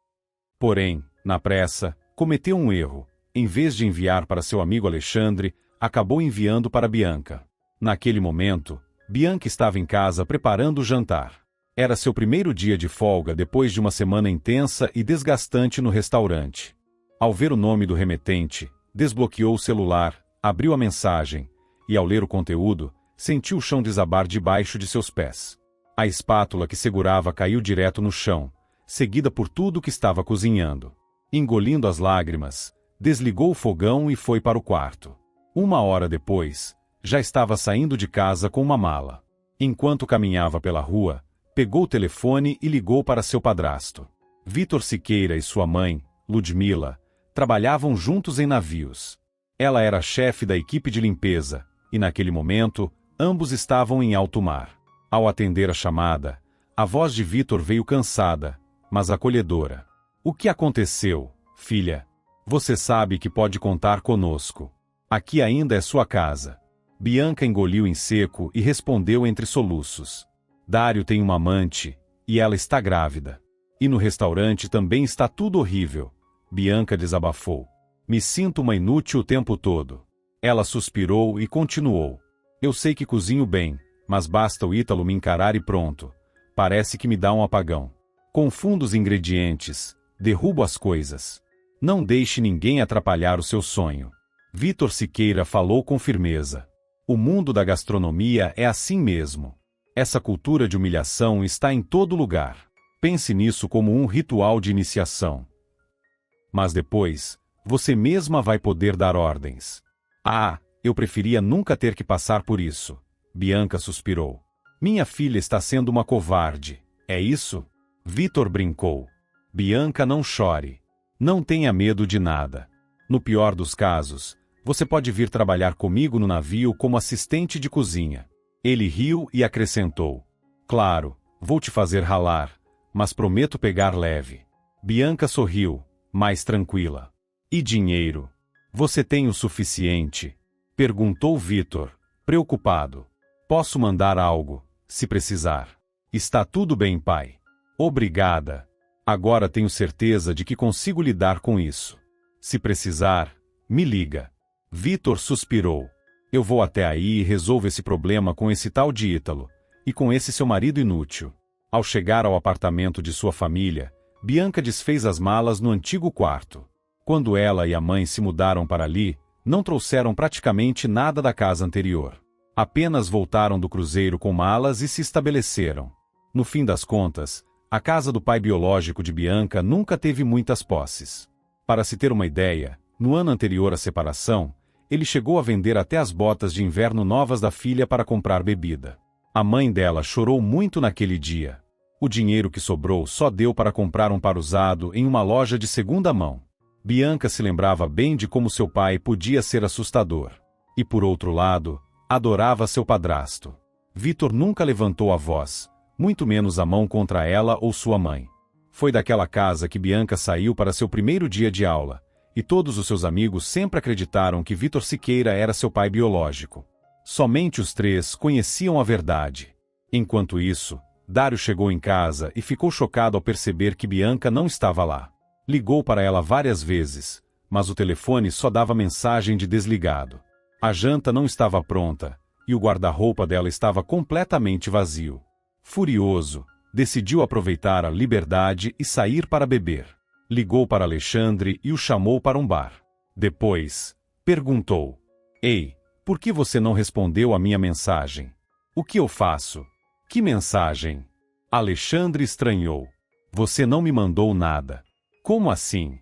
Porém, na pressa, cometeu um erro. Em vez de enviar para seu amigo Alexandre, acabou enviando para Bianca. Naquele momento, Bianca estava em casa preparando o jantar. Era seu primeiro dia de folga depois de uma semana intensa e desgastante no restaurante. Ao ver o nome do remetente, desbloqueou o celular, abriu a mensagem, e ao ler o conteúdo, sentiu o chão desabar debaixo de seus pés. A espátula que segurava caiu direto no chão, seguida por tudo que estava cozinhando. Engolindo as lágrimas, desligou o fogão e foi para o quarto. 1 hora depois, já estava saindo de casa com uma mala. Enquanto caminhava pela rua, pegou o telefone e ligou para seu padrasto. Vitor Siqueira e sua mãe, Ludmila, trabalhavam juntos em navios. Ela era chefe da equipe de limpeza, e naquele momento, ambos estavam em alto mar. Ao atender a chamada, a voz de Vitor veio cansada, mas acolhedora. O que aconteceu, filha? Você sabe que pode contar conosco. Aqui ainda é sua casa. Bianca engoliu em seco e respondeu entre soluços. Dário tem uma amante, e ela está grávida. E no restaurante também está tudo horrível. Bianca desabafou. Me sinto uma inútil o tempo todo. Ela suspirou e continuou. Eu sei que cozinho bem, mas basta o Ítalo me encarar e pronto. Parece que me dá um apagão. Confundo os ingredientes, derrubo as coisas. Não deixe ninguém atrapalhar o seu sonho. Vitor Siqueira falou com firmeza. O mundo da gastronomia é assim mesmo. Essa cultura de humilhação está em todo lugar. Pense nisso como um ritual de iniciação. Mas depois, você mesma vai poder dar ordens. Ah, eu preferia nunca ter que passar por isso. Bianca suspirou. Minha filha está sendo uma covarde, é isso? Vitor brincou. Bianca, não chore. Não tenha medo de nada. No pior dos casos, você pode vir trabalhar comigo no navio como assistente de cozinha. Ele riu e acrescentou. Claro, vou te fazer ralar, mas prometo pegar leve. Bianca sorriu, mais tranquila. E dinheiro? Você tem o suficiente? Perguntou Vitor, preocupado. Posso mandar algo, se precisar. Está tudo bem, pai. Obrigada. Agora tenho certeza de que consigo lidar com isso. Se precisar, me liga. Vitor suspirou. Eu vou até aí e resolvo esse problema com esse tal de Ítalo, e com esse seu marido inútil. Ao chegar ao apartamento de sua família, Bianca desfez as malas no antigo quarto. Quando ela e a mãe se mudaram para ali, não trouxeram praticamente nada da casa anterior. Apenas voltaram do cruzeiro com malas e se estabeleceram. No fim das contas, a casa do pai biológico de Bianca nunca teve muitas posses. Para se ter uma ideia, no ano anterior à separação, ele chegou a vender até as botas de inverno novas da filha para comprar bebida. A mãe dela chorou muito naquele dia. O dinheiro que sobrou só deu para comprar um par usado em uma loja de segunda mão. Bianca se lembrava bem de como seu pai podia ser assustador. E por outro lado, adorava seu padrasto. Vitor nunca levantou a voz, muito menos a mão contra ela ou sua mãe. Foi daquela casa que Bianca saiu para seu primeiro dia de aula, e todos os seus amigos sempre acreditaram que Vitor Siqueira era seu pai biológico. Somente os três conheciam a verdade. Enquanto isso, Dário chegou em casa e ficou chocado ao perceber que Bianca não estava lá. Ligou para ela várias vezes, mas o telefone só dava mensagem de desligado. A janta não estava pronta, e o guarda-roupa dela estava completamente vazio. Furioso, decidiu aproveitar a liberdade e sair para beber. Ligou para Alexandre e o chamou para um bar. Depois, perguntou: "Ei, por que você não respondeu a minha mensagem? O que eu faço?" "Que mensagem?" Alexandre estranhou. "Você não me mandou nada." "Como assim?"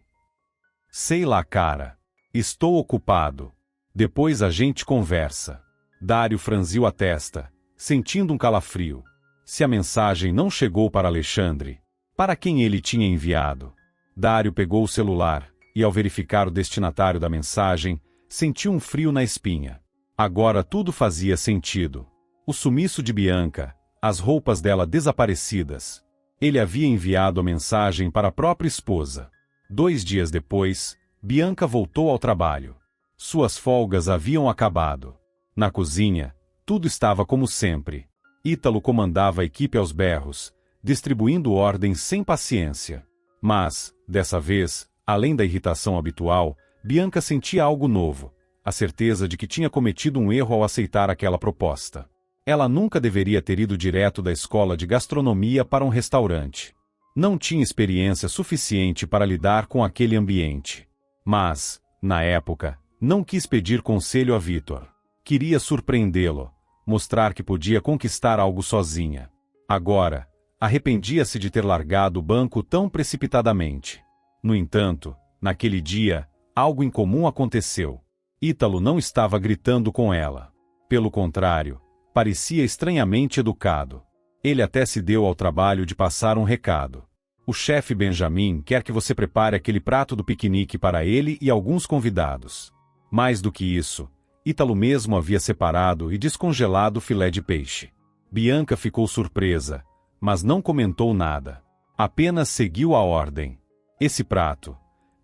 "Sei lá, cara. Estou ocupado. Depois a gente conversa." Dário franziu a testa, sentindo um calafrio. Se a mensagem não chegou para Alexandre, para quem ele tinha enviado? Dário pegou o celular, e ao verificar o destinatário da mensagem, sentiu um frio na espinha. Agora tudo fazia sentido. O sumiço de Bianca, as roupas dela desaparecidas. Ele havia enviado a mensagem para a própria esposa. 2 dias depois, Bianca voltou ao trabalho. Suas folgas haviam acabado. Na cozinha, tudo estava como sempre. Ítalo comandava a equipe aos berros, distribuindo ordens sem paciência. Mas, dessa vez, além da irritação habitual, Bianca sentia algo novo, a certeza de que tinha cometido um erro ao aceitar aquela proposta. Ela nunca deveria ter ido direto da escola de gastronomia para um restaurante. Não tinha experiência suficiente para lidar com aquele ambiente. Mas, na época, não quis pedir conselho a Vitor. Queria surpreendê-lo, mostrar que podia conquistar algo sozinha. Agora, arrependia-se de ter largado o banco tão precipitadamente. No entanto, naquele dia, algo incomum aconteceu. Ítalo não estava gritando com ela. Pelo contrário, parecia estranhamente educado. Ele até se deu ao trabalho de passar um recado. "O chefe Benjamin quer que você prepare aquele prato do piquenique para ele e alguns convidados." Mais do que isso, Ítalo mesmo havia separado e descongelado o filé de peixe. Bianca ficou surpresa, mas não comentou nada. Apenas seguiu a ordem. "Esse prato.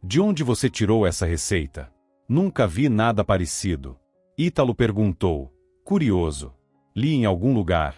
De onde você tirou essa receita?" "Nunca vi nada parecido." Ítalo perguntou, curioso. "Li em algum lugar.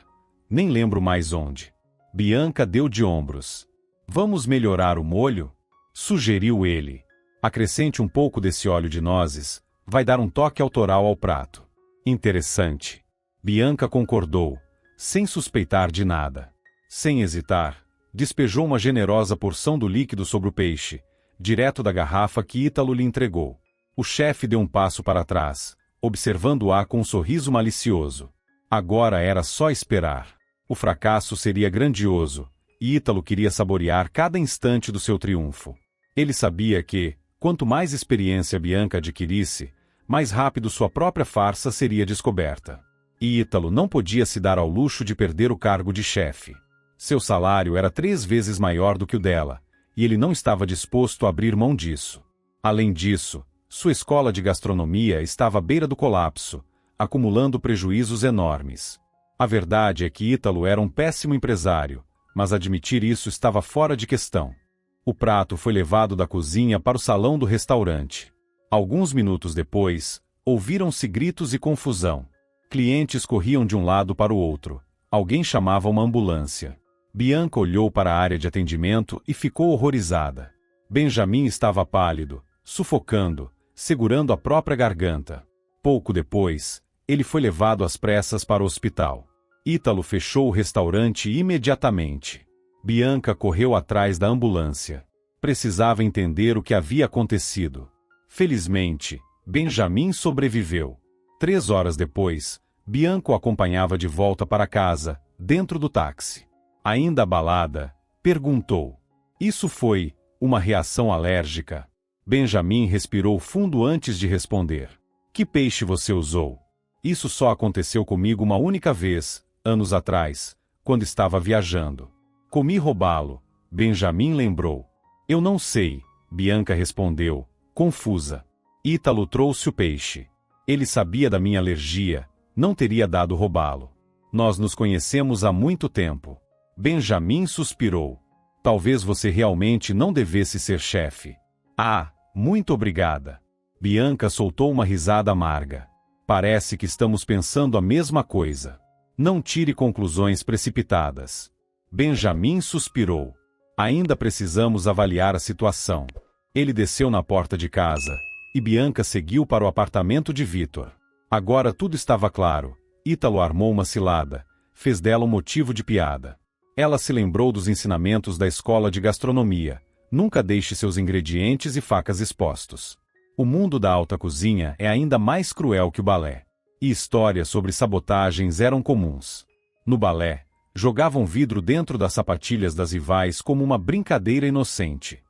Nem lembro mais onde." Bianca deu de ombros. "Vamos melhorar o molho?" sugeriu ele. "Acrescente um pouco desse óleo de nozes. Vai dar um toque autoral ao prato." "Interessante." Bianca concordou, sem suspeitar de nada. Sem hesitar, despejou uma generosa porção do líquido sobre o peixe, direto da garrafa que Ítalo lhe entregou. O chefe deu um passo para trás, observando-a com um sorriso malicioso. Agora era só esperar. O fracasso seria grandioso, e Ítalo queria saborear cada instante do seu triunfo. Ele sabia que, quanto mais experiência Bianca adquirisse, mais rápido sua própria farsa seria descoberta. E Ítalo não podia se dar ao luxo de perder o cargo de chefe. Seu salário era 3 vezes maior do que o dela, e ele não estava disposto a abrir mão disso. Além disso, sua escola de gastronomia estava à beira do colapso, acumulando prejuízos enormes. A verdade é que Ítalo era um péssimo empresário, mas admitir isso estava fora de questão. O prato foi levado da cozinha para o salão do restaurante. Alguns minutos depois, ouviram-se gritos e confusão. Clientes corriam de um lado para o outro. Alguém chamava uma ambulância. Bianca olhou para a área de atendimento e ficou horrorizada. Benjamin estava pálido, sufocando, segurando a própria garganta. Pouco depois, ele foi levado às pressas para o hospital. Ítalo fechou o restaurante imediatamente. Bianca correu atrás da ambulância. Precisava entender o que havia acontecido. Felizmente, Benjamin sobreviveu. 3 horas depois, Bianca o acompanhava de volta para casa, dentro do táxi. Ainda abalada, perguntou: "Isso foi uma reação alérgica?" Benjamin respirou fundo antes de responder. "Que peixe você usou?" "Isso só aconteceu comigo uma única vez, anos atrás, quando estava viajando. Comi robalo." Benjamin lembrou. "Eu não sei", Bianca respondeu, confusa. "Ítalo trouxe o peixe. Ele sabia da minha alergia, não teria dado robalo. Nós nos conhecemos há muito tempo." Benjamin suspirou. "Talvez você realmente não devesse ser chefe." "Ah, muito obrigada." Bianca soltou uma risada amarga. "Parece que estamos pensando a mesma coisa. Não tire conclusões precipitadas." Benjamin suspirou. "Ainda precisamos avaliar a situação." Ele desceu na porta de casa, e Bianca seguiu para o apartamento de Victor. Agora tudo estava claro. Ítalo armou uma cilada, fez dela um motivo de piada. Ela se lembrou dos ensinamentos da escola de gastronomia: nunca deixe seus ingredientes e facas expostos. O mundo da alta cozinha é ainda mais cruel que o balé. E histórias sobre sabotagens eram comuns. No balé, jogavam vidro dentro das sapatilhas das rivais como uma brincadeira inocente.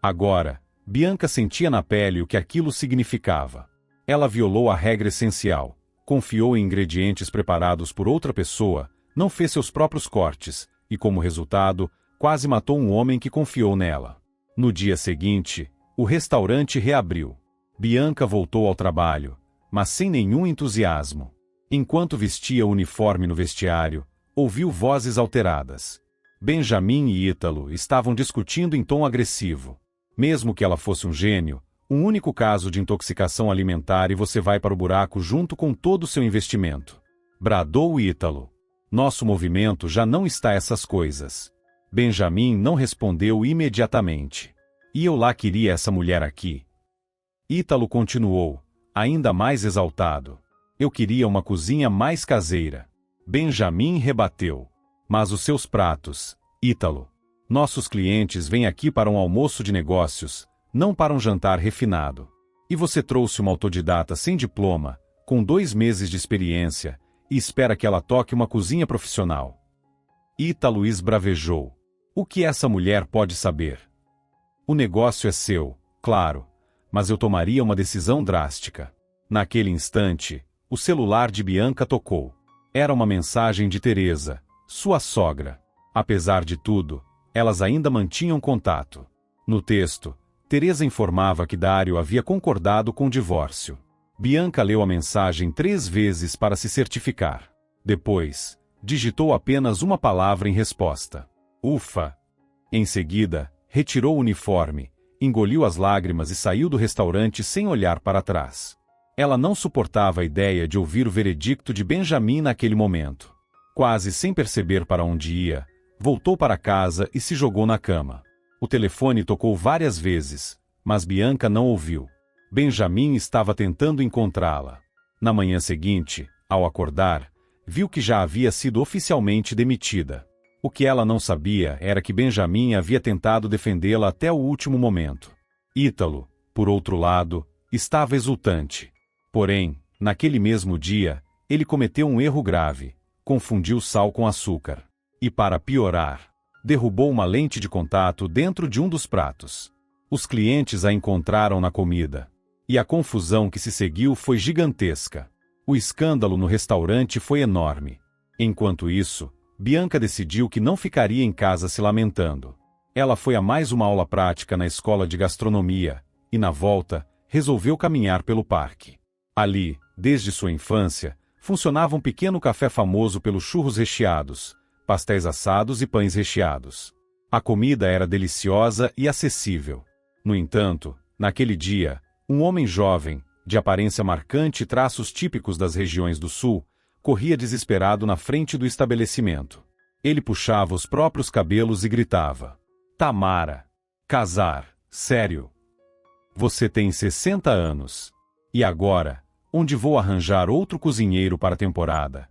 Agora, Bianca sentia na pele o que aquilo significava. Ela violou a regra essencial, confiou em ingredientes preparados por outra pessoa, não fez seus próprios cortes, e como resultado, quase matou um homem que confiou nela. No dia seguinte, o restaurante reabriu. Bianca voltou ao trabalho, mas sem nenhum entusiasmo. Enquanto vestia o uniforme no vestiário, ouviu vozes alteradas. Benjamin e Ítalo estavam discutindo em tom agressivo. Mesmo que ela fosse um gênio, um único caso de intoxicação alimentar e você vai para o buraco junto com todo o seu investimento. Bradou Ítalo. Nosso movimento já não está essas coisas. Benjamin não respondeu imediatamente. E eu lá queria essa mulher aqui. Ítalo continuou, ainda mais exaltado. Eu queria uma cozinha mais caseira. Benjamin rebateu. Mas os seus pratos, Ítalo. Nossos clientes vêm aqui para um almoço de negócios, não para um jantar refinado. E você trouxe uma autodidata sem diploma, com 2 meses de experiência, e espera que ela toque uma cozinha profissional. Ítalo esbravejou. O que essa mulher pode saber? O negócio é seu, claro, mas eu tomaria uma decisão drástica. Naquele instante, o celular de Bianca tocou. Era uma mensagem de Teresa, sua sogra. Apesar de tudo, elas ainda mantinham contato. No texto, Teresa informava que Dário havia concordado com o divórcio. Bianca leu a mensagem 3 vezes para se certificar. Depois, digitou apenas uma palavra em resposta. Ufa! Em seguida, retirou o uniforme, engoliu as lágrimas e saiu do restaurante sem olhar para trás. Ela não suportava a ideia de ouvir o veredicto de Benjamin naquele momento. Quase sem perceber para onde ia, voltou para casa e se jogou na cama. O telefone tocou várias vezes, mas Bianca não ouviu. Benjamin estava tentando encontrá-la. Na manhã seguinte, ao acordar, viu que já havia sido oficialmente demitida. O que ela não sabia era que Benjamin havia tentado defendê-la até o último momento. Ítalo, por outro lado, estava exultante. Porém, naquele mesmo dia, ele cometeu um erro grave: confundiu sal com açúcar. E para piorar, derrubou uma lente de contato dentro de um dos pratos. Os clientes a encontraram na comida. E a confusão que se seguiu foi gigantesca. O escândalo no restaurante foi enorme. Enquanto isso, Bianca decidiu que não ficaria em casa se lamentando. Ela foi a mais uma aula prática na escola de gastronomia, e na volta, resolveu caminhar pelo parque. Ali, desde sua infância, funcionava um pequeno café famoso pelos churros recheados, pastéis assados e pães recheados. A comida era deliciosa e acessível. No entanto, naquele dia, um homem jovem, de aparência marcante e traços típicos das regiões do sul, corria desesperado na frente do estabelecimento. Ele puxava os próprios cabelos e gritava: "Tamara! Casar! Sério! Você tem 60 anos. E agora, onde vou arranjar outro cozinheiro para a temporada?"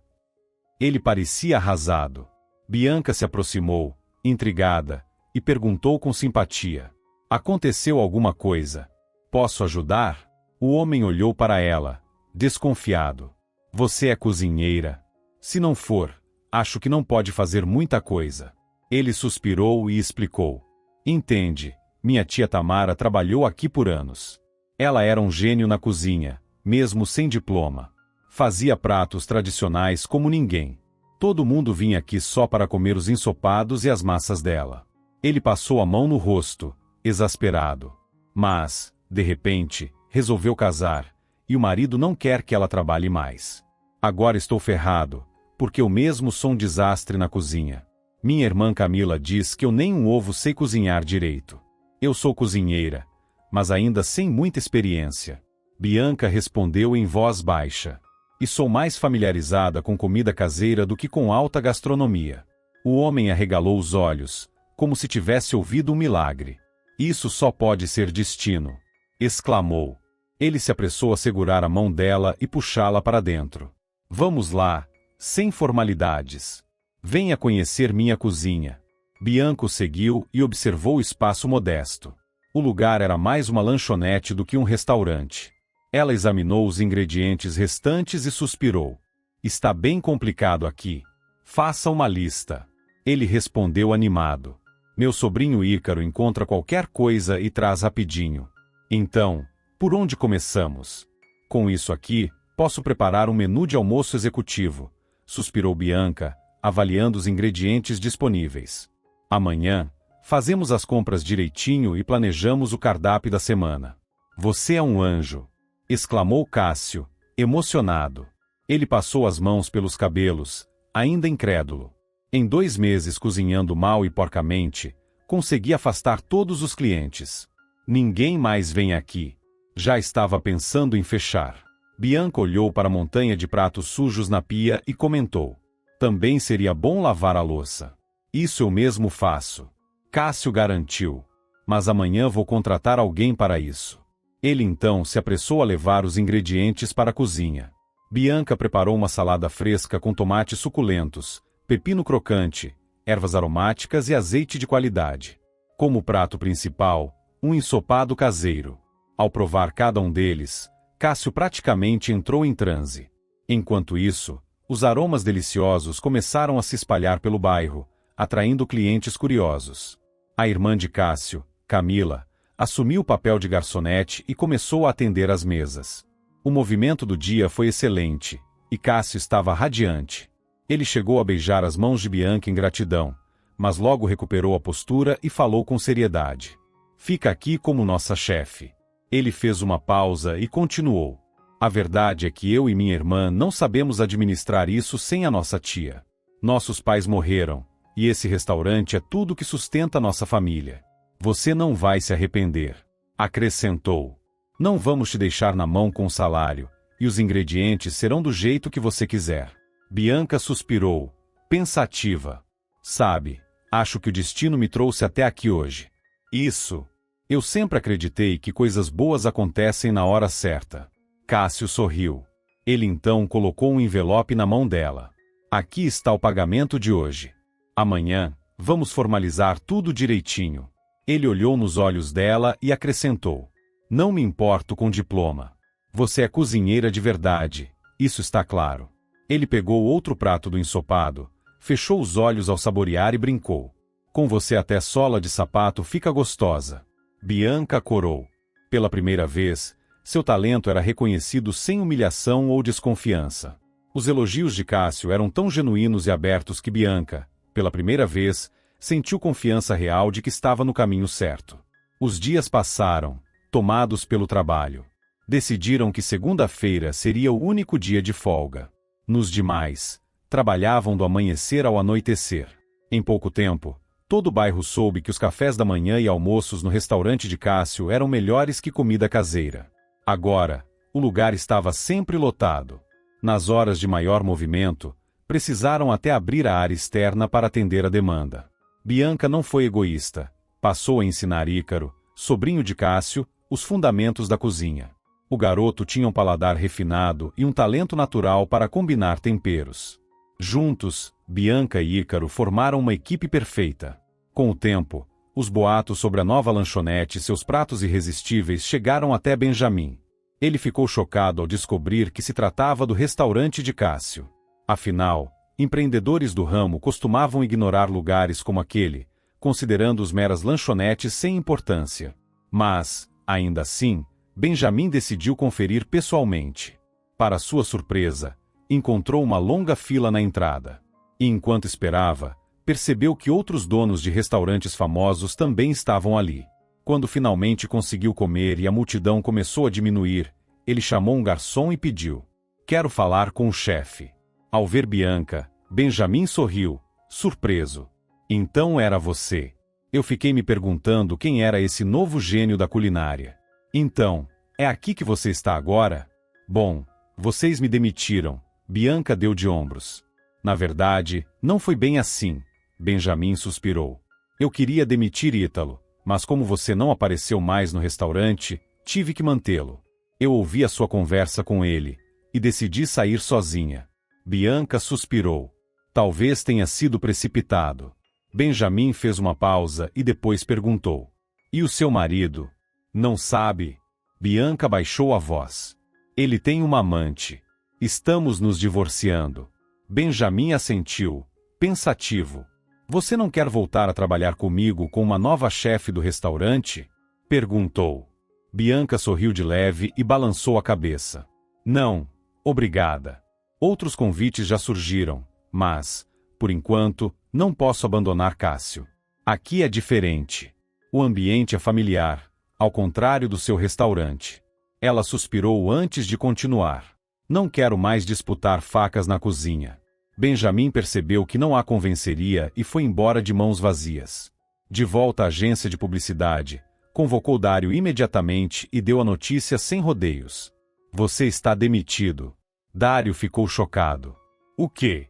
Ele parecia arrasado. Bianca se aproximou, intrigada, e perguntou com simpatia: Aconteceu alguma coisa? Posso ajudar? O homem olhou para ela, desconfiado. Você é cozinheira? Se não for, acho que não pode fazer muita coisa. Ele suspirou e explicou. Entende, minha tia Tamara trabalhou aqui por anos. Ela era um gênio na cozinha, mesmo sem diploma. Fazia pratos tradicionais como ninguém. Todo mundo vinha aqui só para comer os ensopados e as massas dela. Ele passou a mão no rosto, exasperado. Mas, de repente, resolveu casar, e o marido não quer que ela trabalhe mais. Agora estou ferrado, porque eu mesmo sou um desastre na cozinha. Minha irmã Camila diz que eu nem um ovo sei cozinhar direito. Eu sou cozinheira, mas ainda sem muita experiência. Bianca respondeu em voz baixa. E sou mais familiarizada com comida caseira do que com alta gastronomia. O homem arregalou os olhos, como se tivesse ouvido um milagre. Isso só pode ser destino, exclamou. Ele se apressou a segurar a mão dela e puxá-la para dentro. Vamos lá, sem formalidades. Venha conhecer minha cozinha. Bianca o seguiu e observou o espaço modesto. O lugar era mais uma lanchonete do que um restaurante. Ela examinou os ingredientes restantes e suspirou. Está bem complicado aqui. Faça uma lista. Ele respondeu animado. Meu sobrinho Ícaro encontra qualquer coisa e traz rapidinho. Então, por onde começamos? Com isso aqui, posso preparar um menu de almoço executivo, suspirou Bianca, avaliando os ingredientes disponíveis. Amanhã, fazemos as compras direitinho e planejamos o cardápio da semana. Você é um anjo, exclamou Cássio, emocionado. Ele passou as mãos pelos cabelos, ainda incrédulo. Em 2 meses cozinhando mal e porcamente, consegui afastar todos os clientes. Ninguém mais vem aqui. Já estava pensando em fechar. Bianca olhou para a montanha de pratos sujos na pia e comentou. Também seria bom lavar a louça. Isso eu mesmo faço. Cássio garantiu. Mas amanhã vou contratar alguém para isso. Ele então se apressou a levar os ingredientes para a cozinha. Bianca preparou uma salada fresca com tomates suculentos, pepino crocante, ervas aromáticas e azeite de qualidade. Como prato principal, um ensopado caseiro. Ao provar cada um deles, Cássio praticamente entrou em transe. Enquanto isso, os aromas deliciosos começaram a se espalhar pelo bairro, atraindo clientes curiosos. A irmã de Cássio, Camila, assumiu o papel de garçonete e começou a atender as mesas. O movimento do dia foi excelente, e Cássio estava radiante. Ele chegou a beijar as mãos de Bianca em gratidão, mas logo recuperou a postura e falou com seriedade. Fica aqui como nossa chefe. Ele fez uma pausa e continuou. A verdade é que eu e minha irmã não sabemos administrar isso sem a nossa tia. Nossos pais morreram, e esse restaurante é tudo que sustenta nossa família. Você não vai se arrepender. Acrescentou. Não vamos te deixar na mão com o salário, e os ingredientes serão do jeito que você quiser. Bianca suspirou, pensativa. Sabe, acho que o destino me trouxe até aqui hoje. Isso. Eu sempre acreditei que coisas boas acontecem na hora certa. Cássio sorriu. Ele então colocou um envelope na mão dela. Aqui está o pagamento de hoje. Amanhã, vamos formalizar tudo direitinho. Ele olhou nos olhos dela e acrescentou. Não me importo com diploma. Você é cozinheira de verdade, isso está claro. Ele pegou outro prato do ensopado, fechou os olhos ao saborear e brincou. Com você até sola de sapato fica gostosa. Bianca corou. Pela primeira vez, seu talento era reconhecido sem humilhação ou desconfiança. Os elogios de Cássio eram tão genuínos e abertos que Bianca, pela primeira vez, sentiu confiança real de que estava no caminho certo. Os dias passaram, tomados pelo trabalho. Decidiram que segunda-feira seria o único dia de folga. Nos demais, trabalhavam do amanhecer ao anoitecer. Em pouco tempo, todo o bairro soube que os cafés da manhã e almoços no restaurante de Cássio eram melhores que comida caseira. Agora, o lugar estava sempre lotado. Nas horas de maior movimento, precisaram até abrir a área externa para atender a demanda. Bianca não foi egoísta. Passou a ensinar Ícaro, sobrinho de Cássio, os fundamentos da cozinha. O garoto tinha um paladar refinado e um talento natural para combinar temperos. Juntos, Bianca e Ícaro formaram uma equipe perfeita. Com o tempo, Os boatos sobre a nova lanchonete e seus pratos irresistíveis chegaram até Benjamin. Ele ficou chocado ao descobrir que se tratava do restaurante de Cássio. Afinal, empreendedores do ramo costumavam ignorar lugares como aquele, considerando-os meras lanchonetes sem importância. Mas, ainda assim, Benjamin decidiu conferir pessoalmente. Para sua surpresa, encontrou uma longa fila na entrada. E enquanto esperava, percebeu que outros donos de restaurantes famosos também estavam ali. Quando finalmente conseguiu comer e a multidão começou a diminuir, ele chamou um garçom e pediu: "Quero falar com o chefe." Ao ver Bianca, Benjamin sorriu, surpreso. "Então era você. Eu fiquei me perguntando quem era esse novo gênio da culinária. Então, é aqui que você está agora?" "Bom, vocês me demitiram." Bianca deu de ombros. "Na verdade, não foi bem assim." Benjamin suspirou. "Eu queria demitir Ítalo, mas como você não apareceu mais no restaurante, tive que mantê-lo. Eu ouvi a sua conversa com ele, e decidi sair sozinha." Bianca suspirou. Talvez tenha sido precipitado. Benjamin fez uma pausa e depois perguntou: "E o seu marido?" "Não sabe?" Bianca baixou a voz. "Ele tem uma amante. Estamos nos divorciando." Benjamin assentiu, pensativo. "Você não quer voltar a trabalhar comigo com uma nova chefe do restaurante?" perguntou. Bianca sorriu de leve e balançou a cabeça. "Não, obrigada. Outros convites já surgiram, mas, por enquanto, não posso abandonar Cássio. Aqui é diferente. O ambiente é familiar, ao contrário do seu restaurante." Ela suspirou antes de continuar. "Não quero mais disputar facas na cozinha." Benjamin percebeu que não a convenceria e foi embora de mãos vazias. De volta à agência de publicidade, convocou Dário imediatamente e deu a notícia sem rodeios. "Você está demitido." Dário ficou chocado. "O quê?"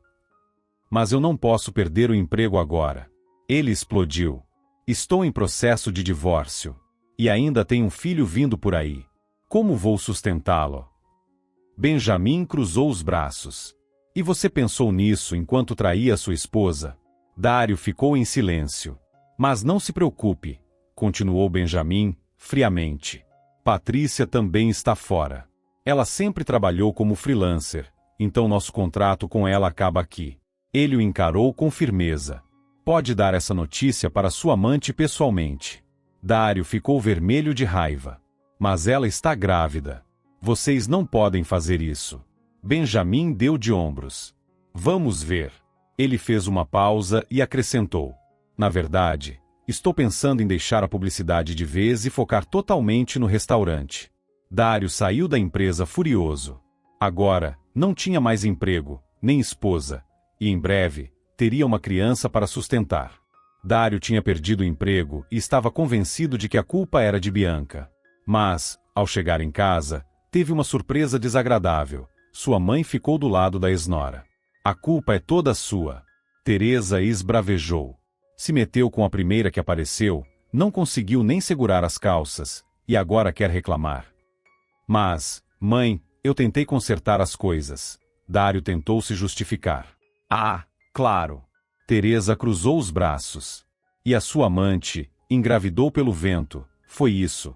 "Mas eu não posso perder o emprego agora." Ele explodiu. "Estou em processo de divórcio. E ainda tenho um filho vindo por aí. Como vou sustentá-lo?" Benjamin cruzou os braços. "E você pensou nisso enquanto traía sua esposa?" Dário ficou em silêncio. "Mas não se preocupe," continuou Benjamin, friamente. "Patrícia também está fora. Ela sempre trabalhou como freelancer, então nosso contrato com ela acaba aqui." Ele o encarou com firmeza. "Pode dar essa notícia para sua amante pessoalmente." Dário ficou vermelho de raiva. "Mas ela está grávida. Vocês não podem fazer isso." Benjamin deu de ombros. "Vamos ver." Ele fez uma pausa e acrescentou: "Na verdade, estou pensando em deixar a publicidade de vez e focar totalmente no restaurante." Dário saiu da empresa furioso. Agora, não tinha mais emprego, nem esposa, e em breve, teria uma criança para sustentar. Dário tinha perdido o emprego e estava convencido de que a culpa era de Bianca. Mas, ao chegar em casa, teve uma surpresa desagradável. Sua mãe ficou do lado da ex-nora. "A culpa é toda sua." Teresa esbravejou. Se meteu com a primeira que apareceu, não conseguiu nem segurar as calças, e agora quer reclamar. "Mas, mãe, eu tentei consertar as coisas." Dário tentou se justificar. "Ah, claro." Teresa cruzou os braços. "E a sua amante engravidou pelo vento, foi isso."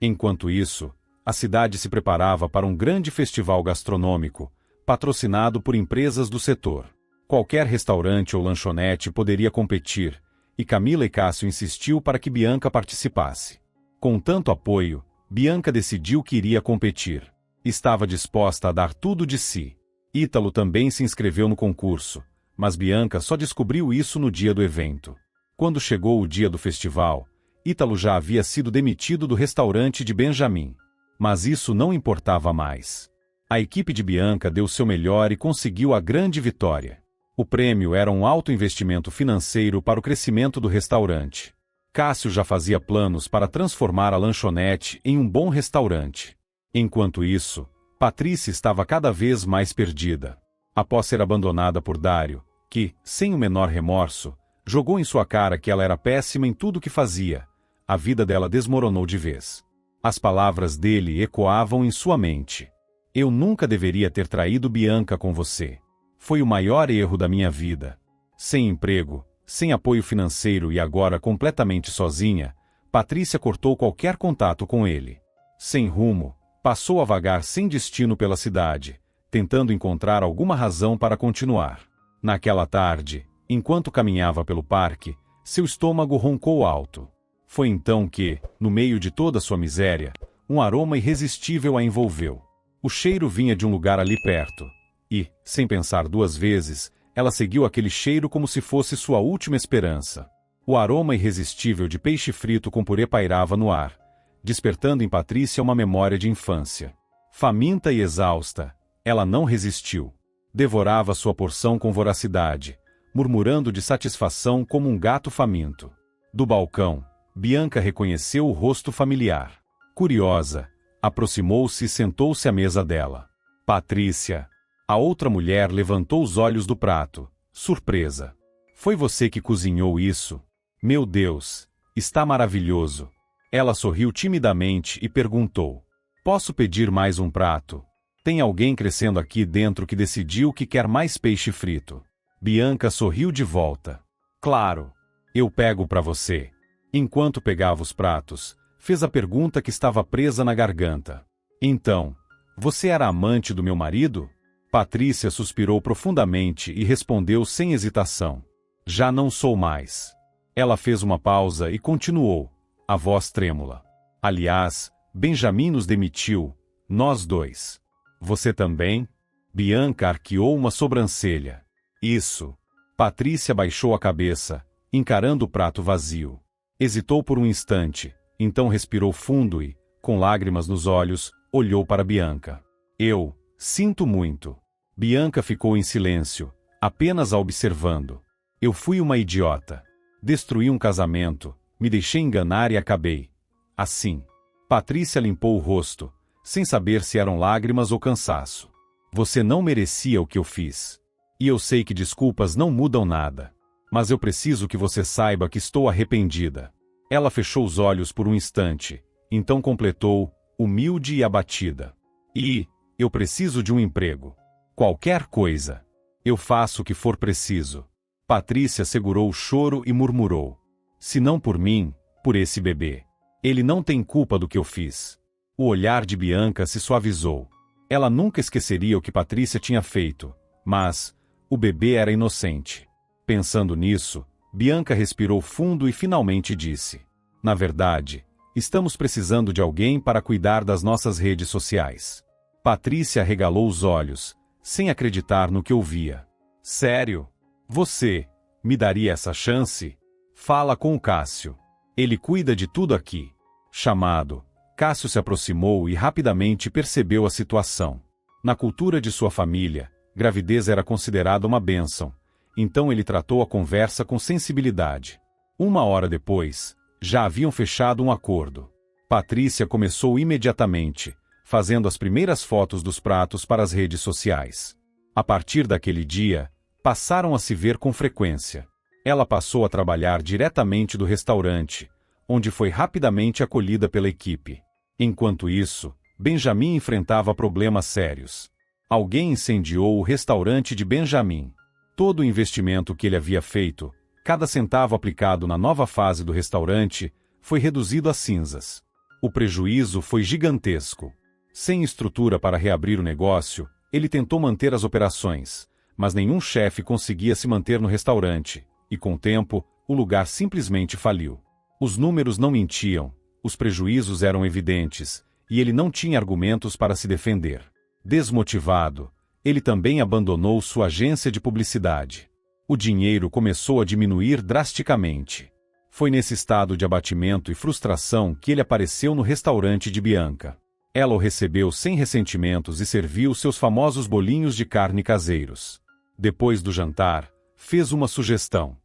Enquanto isso, a cidade se preparava para um grande festival gastronômico, patrocinado por empresas do setor. Qualquer restaurante ou lanchonete poderia competir, e Camila e Cássio insistiu para que Bianca participasse. Com tanto apoio, Bianca decidiu que iria competir. Estava disposta a dar tudo de si. Ítalo também se inscreveu no concurso, mas Bianca só descobriu isso no dia do evento. Quando chegou o dia do festival, Ítalo já havia sido demitido do restaurante de Benjamin. Mas isso não importava mais. A equipe de Bianca deu seu melhor e conseguiu a grande vitória. O prêmio era um alto investimento financeiro para o crescimento do restaurante. Cássio já fazia planos para transformar a lanchonete em um bom restaurante. Enquanto isso, Patrícia estava cada vez mais perdida. Após ser abandonada por Dário, que, sem o menor remorso, jogou em sua cara que ela era péssima em tudo o que fazia, a vida dela desmoronou de vez. As palavras dele ecoavam em sua mente. "Eu nunca deveria ter traído Bianca com você. Foi o maior erro da minha vida. Sem emprego, Sem apoio financeiro e agora completamente sozinha, Patrícia cortou qualquer contato com ele. Sem rumo, passou a vagar sem destino pela cidade, tentando encontrar alguma razão para continuar. Naquela tarde, enquanto caminhava pelo parque, seu estômago roncou alto. Foi então que, no meio de toda sua miséria, um aroma irresistível a envolveu. O cheiro vinha de um lugar ali perto, e, sem pensar duas vezes, ela seguiu aquele cheiro como se fosse sua última esperança. O aroma irresistível de peixe frito com purê pairava no ar, despertando em Patrícia uma memória de infância. Faminta e exausta, ela não resistiu. Devorava sua porção com voracidade, murmurando de satisfação como um gato faminto. Do balcão, Bianca reconheceu o rosto familiar. Curiosa, aproximou-se e sentou-se à mesa dela. Patrícia. A outra mulher levantou os olhos do prato, surpresa. Foi você que cozinhou isso? Meu Deus, está maravilhoso. Ela sorriu timidamente e perguntou: posso pedir mais um prato? Tem alguém crescendo aqui dentro que decidiu que quer mais peixe frito. Bianca sorriu de volta. Claro, eu pego para você. Enquanto pegava os pratos, fez a pergunta que estava presa na garganta. Então, você era amante do meu marido? Patrícia suspirou profundamente e respondeu sem hesitação. Já não sou mais. Ela fez uma pausa e continuou, a voz trêmula. Aliás, Benjamin nos demitiu, nós dois. Você também? Bianca arqueou uma sobrancelha. Isso. Patrícia baixou a cabeça, encarando o prato vazio. Hesitou por um instante, então respirou fundo e, com lágrimas nos olhos, olhou para Bianca. Eu sinto muito. Bianca ficou em silêncio, apenas a observando. Eu fui uma idiota. Destruí um casamento, me deixei enganar e acabei. Assim. Patrícia limpou o rosto, sem saber se eram lágrimas ou cansaço. Você não merecia o que eu fiz. E eu sei que desculpas não mudam nada. Mas eu preciso que você saiba que estou arrependida. Ela fechou os olhos por um instante, então completou, humilde e abatida. E eu preciso de um emprego. Qualquer coisa. Eu faço o que for preciso. Patrícia segurou o choro e murmurou. Se não por mim, por esse bebê. Ele não tem culpa do que eu fiz. O olhar de Bianca se suavizou. Ela nunca esqueceria o que Patrícia tinha feito, mas o bebê era inocente. Pensando nisso, Bianca respirou fundo e finalmente disse: na verdade, estamos precisando de alguém para cuidar das nossas redes sociais. Patrícia arregalou os olhos, sem acreditar no que ouvia. Sério? Você me daria essa chance? Fala com o Cássio. Ele cuida de tudo aqui. Chamado, Cássio se aproximou e rapidamente percebeu a situação. Na cultura de sua família, gravidez era considerada uma bênção, então ele tratou a conversa com sensibilidade. Uma hora depois, já haviam fechado um acordo. Patrícia começou imediatamente, fazendo as primeiras fotos dos pratos para as redes sociais. A partir daquele dia, passaram a se ver com frequência. Ela passou a trabalhar diretamente do restaurante, onde foi rapidamente acolhida pela equipe. Enquanto isso, Benjamin enfrentava problemas sérios. Alguém incendiou o restaurante de Benjamin. Todo o investimento que ele havia feito, cada centavo aplicado na nova fase do restaurante, foi reduzido a cinzas. O prejuízo foi gigantesco. Sem estrutura para reabrir o negócio, ele tentou manter as operações, mas nenhum chefe conseguia se manter no restaurante, e com o tempo, o lugar simplesmente faliu. Os números não mentiam, os prejuízos eram evidentes, e ele não tinha argumentos para se defender. Desmotivado, ele também abandonou sua agência de publicidade. O dinheiro começou a diminuir drasticamente. Foi nesse estado de abatimento e frustração que ele apareceu no restaurante de Bianca. Ela o recebeu sem ressentimentos e serviu seus famosos bolinhos de carne caseiros. Depois do jantar, fez uma sugestão.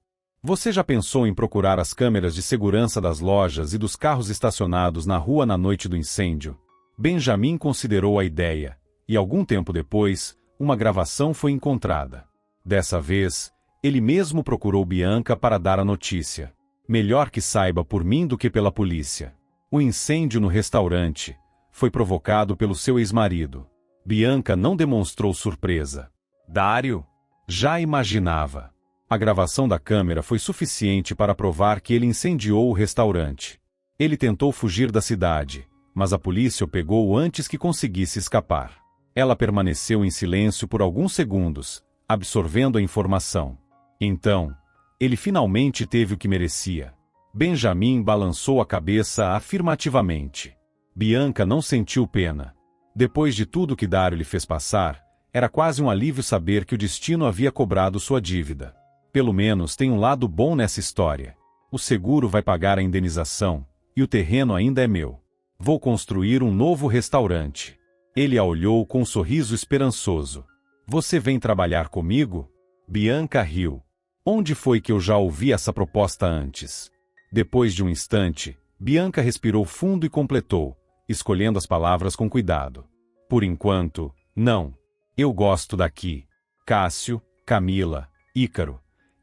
Você já pensou em procurar as câmeras de segurança das lojas e dos carros estacionados na rua na noite do incêndio? Benjamin considerou a ideia, e algum tempo depois, uma gravação foi encontrada. Dessa vez, ele mesmo procurou Bianca para dar a notícia. Melhor que saiba por mim do que pela polícia. O incêndio no restaurante foi provocado pelo seu ex-marido. Bianca não demonstrou surpresa. Dário? Já imaginava. A gravação da câmera foi suficiente para provar que ele incendiou o restaurante. Ele tentou fugir da cidade, mas a polícia o pegou antes que conseguisse escapar. Ela permaneceu em silêncio por alguns segundos, absorvendo a informação. Então, ele finalmente teve o que merecia. Benjamin balançou a cabeça afirmativamente. Bianca não sentiu pena. Depois de tudo que Dario lhe fez passar, era quase um alívio saber que o destino havia cobrado sua dívida. Pelo menos tem um lado bom nessa história. O seguro vai pagar a indenização, e o terreno ainda é meu. Vou construir um novo restaurante. Ele a olhou com um sorriso esperançoso. Você vem trabalhar comigo? Bianca riu. Onde foi que eu já ouvi essa proposta antes? Depois de um instante, Bianca respirou fundo e completou, escolhendo as palavras com cuidado. Por enquanto, não. Eu gosto daqui. Cássio, Camila, Ícaro.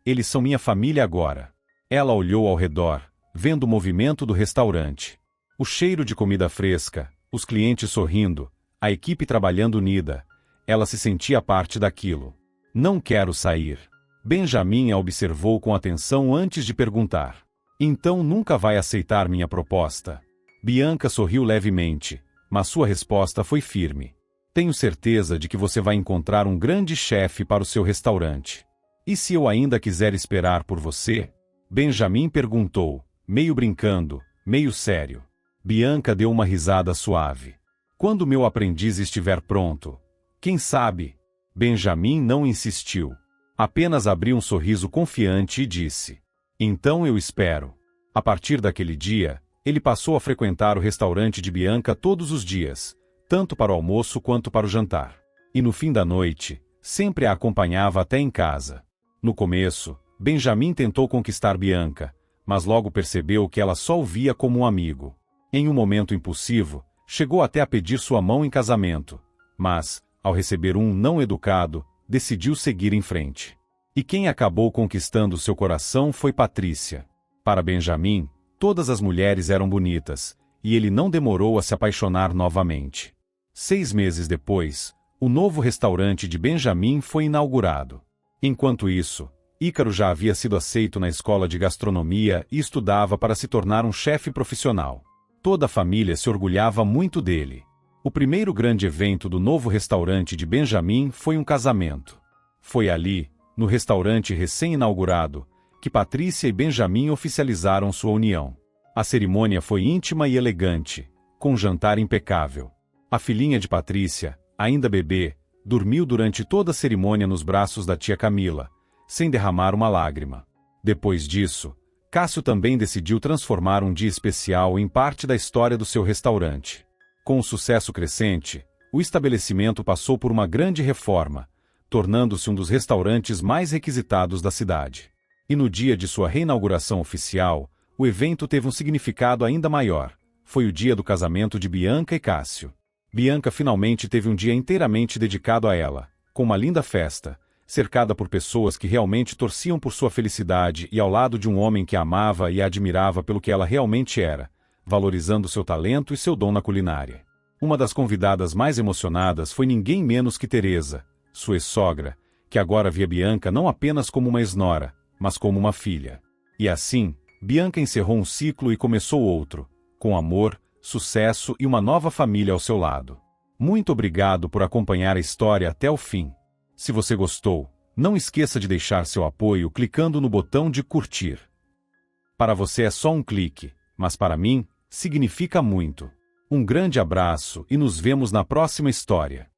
Eles são minha família agora. Ela olhou ao redor, vendo o movimento do restaurante. O cheiro de comida fresca, os clientes sorrindo, a equipe trabalhando unida. Ela se sentia parte daquilo. Não quero sair. Benjamin a observou com atenção antes de perguntar. Então nunca vai aceitar minha proposta? Bianca sorriu levemente, mas sua resposta foi firme. Tenho certeza de que você vai encontrar um grande chefe para o seu restaurante. E se eu ainda quiser esperar por você? Benjamin perguntou, meio brincando, meio sério. Bianca deu uma risada suave. Quando meu aprendiz estiver pronto. Quem sabe? Benjamin não insistiu. Apenas abriu um sorriso confiante e disse. Então eu espero. A partir daquele dia, ele passou a frequentar o restaurante de Bianca todos os dias, tanto para o almoço quanto para o jantar. E no fim da noite, sempre a acompanhava até em casa. No começo, Benjamin tentou conquistar Bianca, mas logo percebeu que ela só o via como um amigo. Em um momento impulsivo, chegou até a pedir sua mão em casamento, mas, ao receber um não educado, decidiu seguir em frente. E quem acabou conquistando seu coração foi Patrícia. Para Benjamin, todas as mulheres eram bonitas, e ele não demorou a se apaixonar novamente. 6 meses depois, o novo restaurante de Benjamin foi inaugurado. Enquanto isso, Ícaro já havia sido aceito na escola de gastronomia e estudava para se tornar um chefe profissional. Toda a família se orgulhava muito dele. O primeiro grande evento do novo restaurante de Benjamin foi um casamento. Foi ali, no restaurante recém-inaugurado, que Patrícia e Benjamin oficializaram sua união. A cerimônia foi íntima e elegante, com um jantar impecável. A filhinha de Patrícia, ainda bebê, dormiu durante toda a cerimônia nos braços da tia Camila, sem derramar uma lágrima. Depois disso, Cássio também decidiu transformar um dia especial em parte da história do seu restaurante. Com o sucesso crescente, o estabelecimento passou por uma grande reforma, tornando-se um dos restaurantes mais requisitados da cidade. E no dia de sua reinauguração oficial, o evento teve um significado ainda maior. Foi o dia do casamento de Bianca e Cássio. Bianca finalmente teve um dia inteiramente dedicado a ela, com uma linda festa, cercada por pessoas que realmente torciam por sua felicidade e ao lado de um homem que a amava e a admirava pelo que ela realmente era, valorizando seu talento e seu dom na culinária. Uma das convidadas mais emocionadas foi ninguém menos que Teresa, sua ex-sogra, que agora via Bianca não apenas como uma ex-nora, mas como uma filha. E assim, Bianca encerrou um ciclo e começou outro, com amor, sucesso e uma nova família ao seu lado. Muito obrigado por acompanhar a história até o fim. Se você gostou, não esqueça de deixar seu apoio clicando no botão de curtir. Para você é só um clique, mas para mim, significa muito. Um grande abraço e nos vemos na próxima história.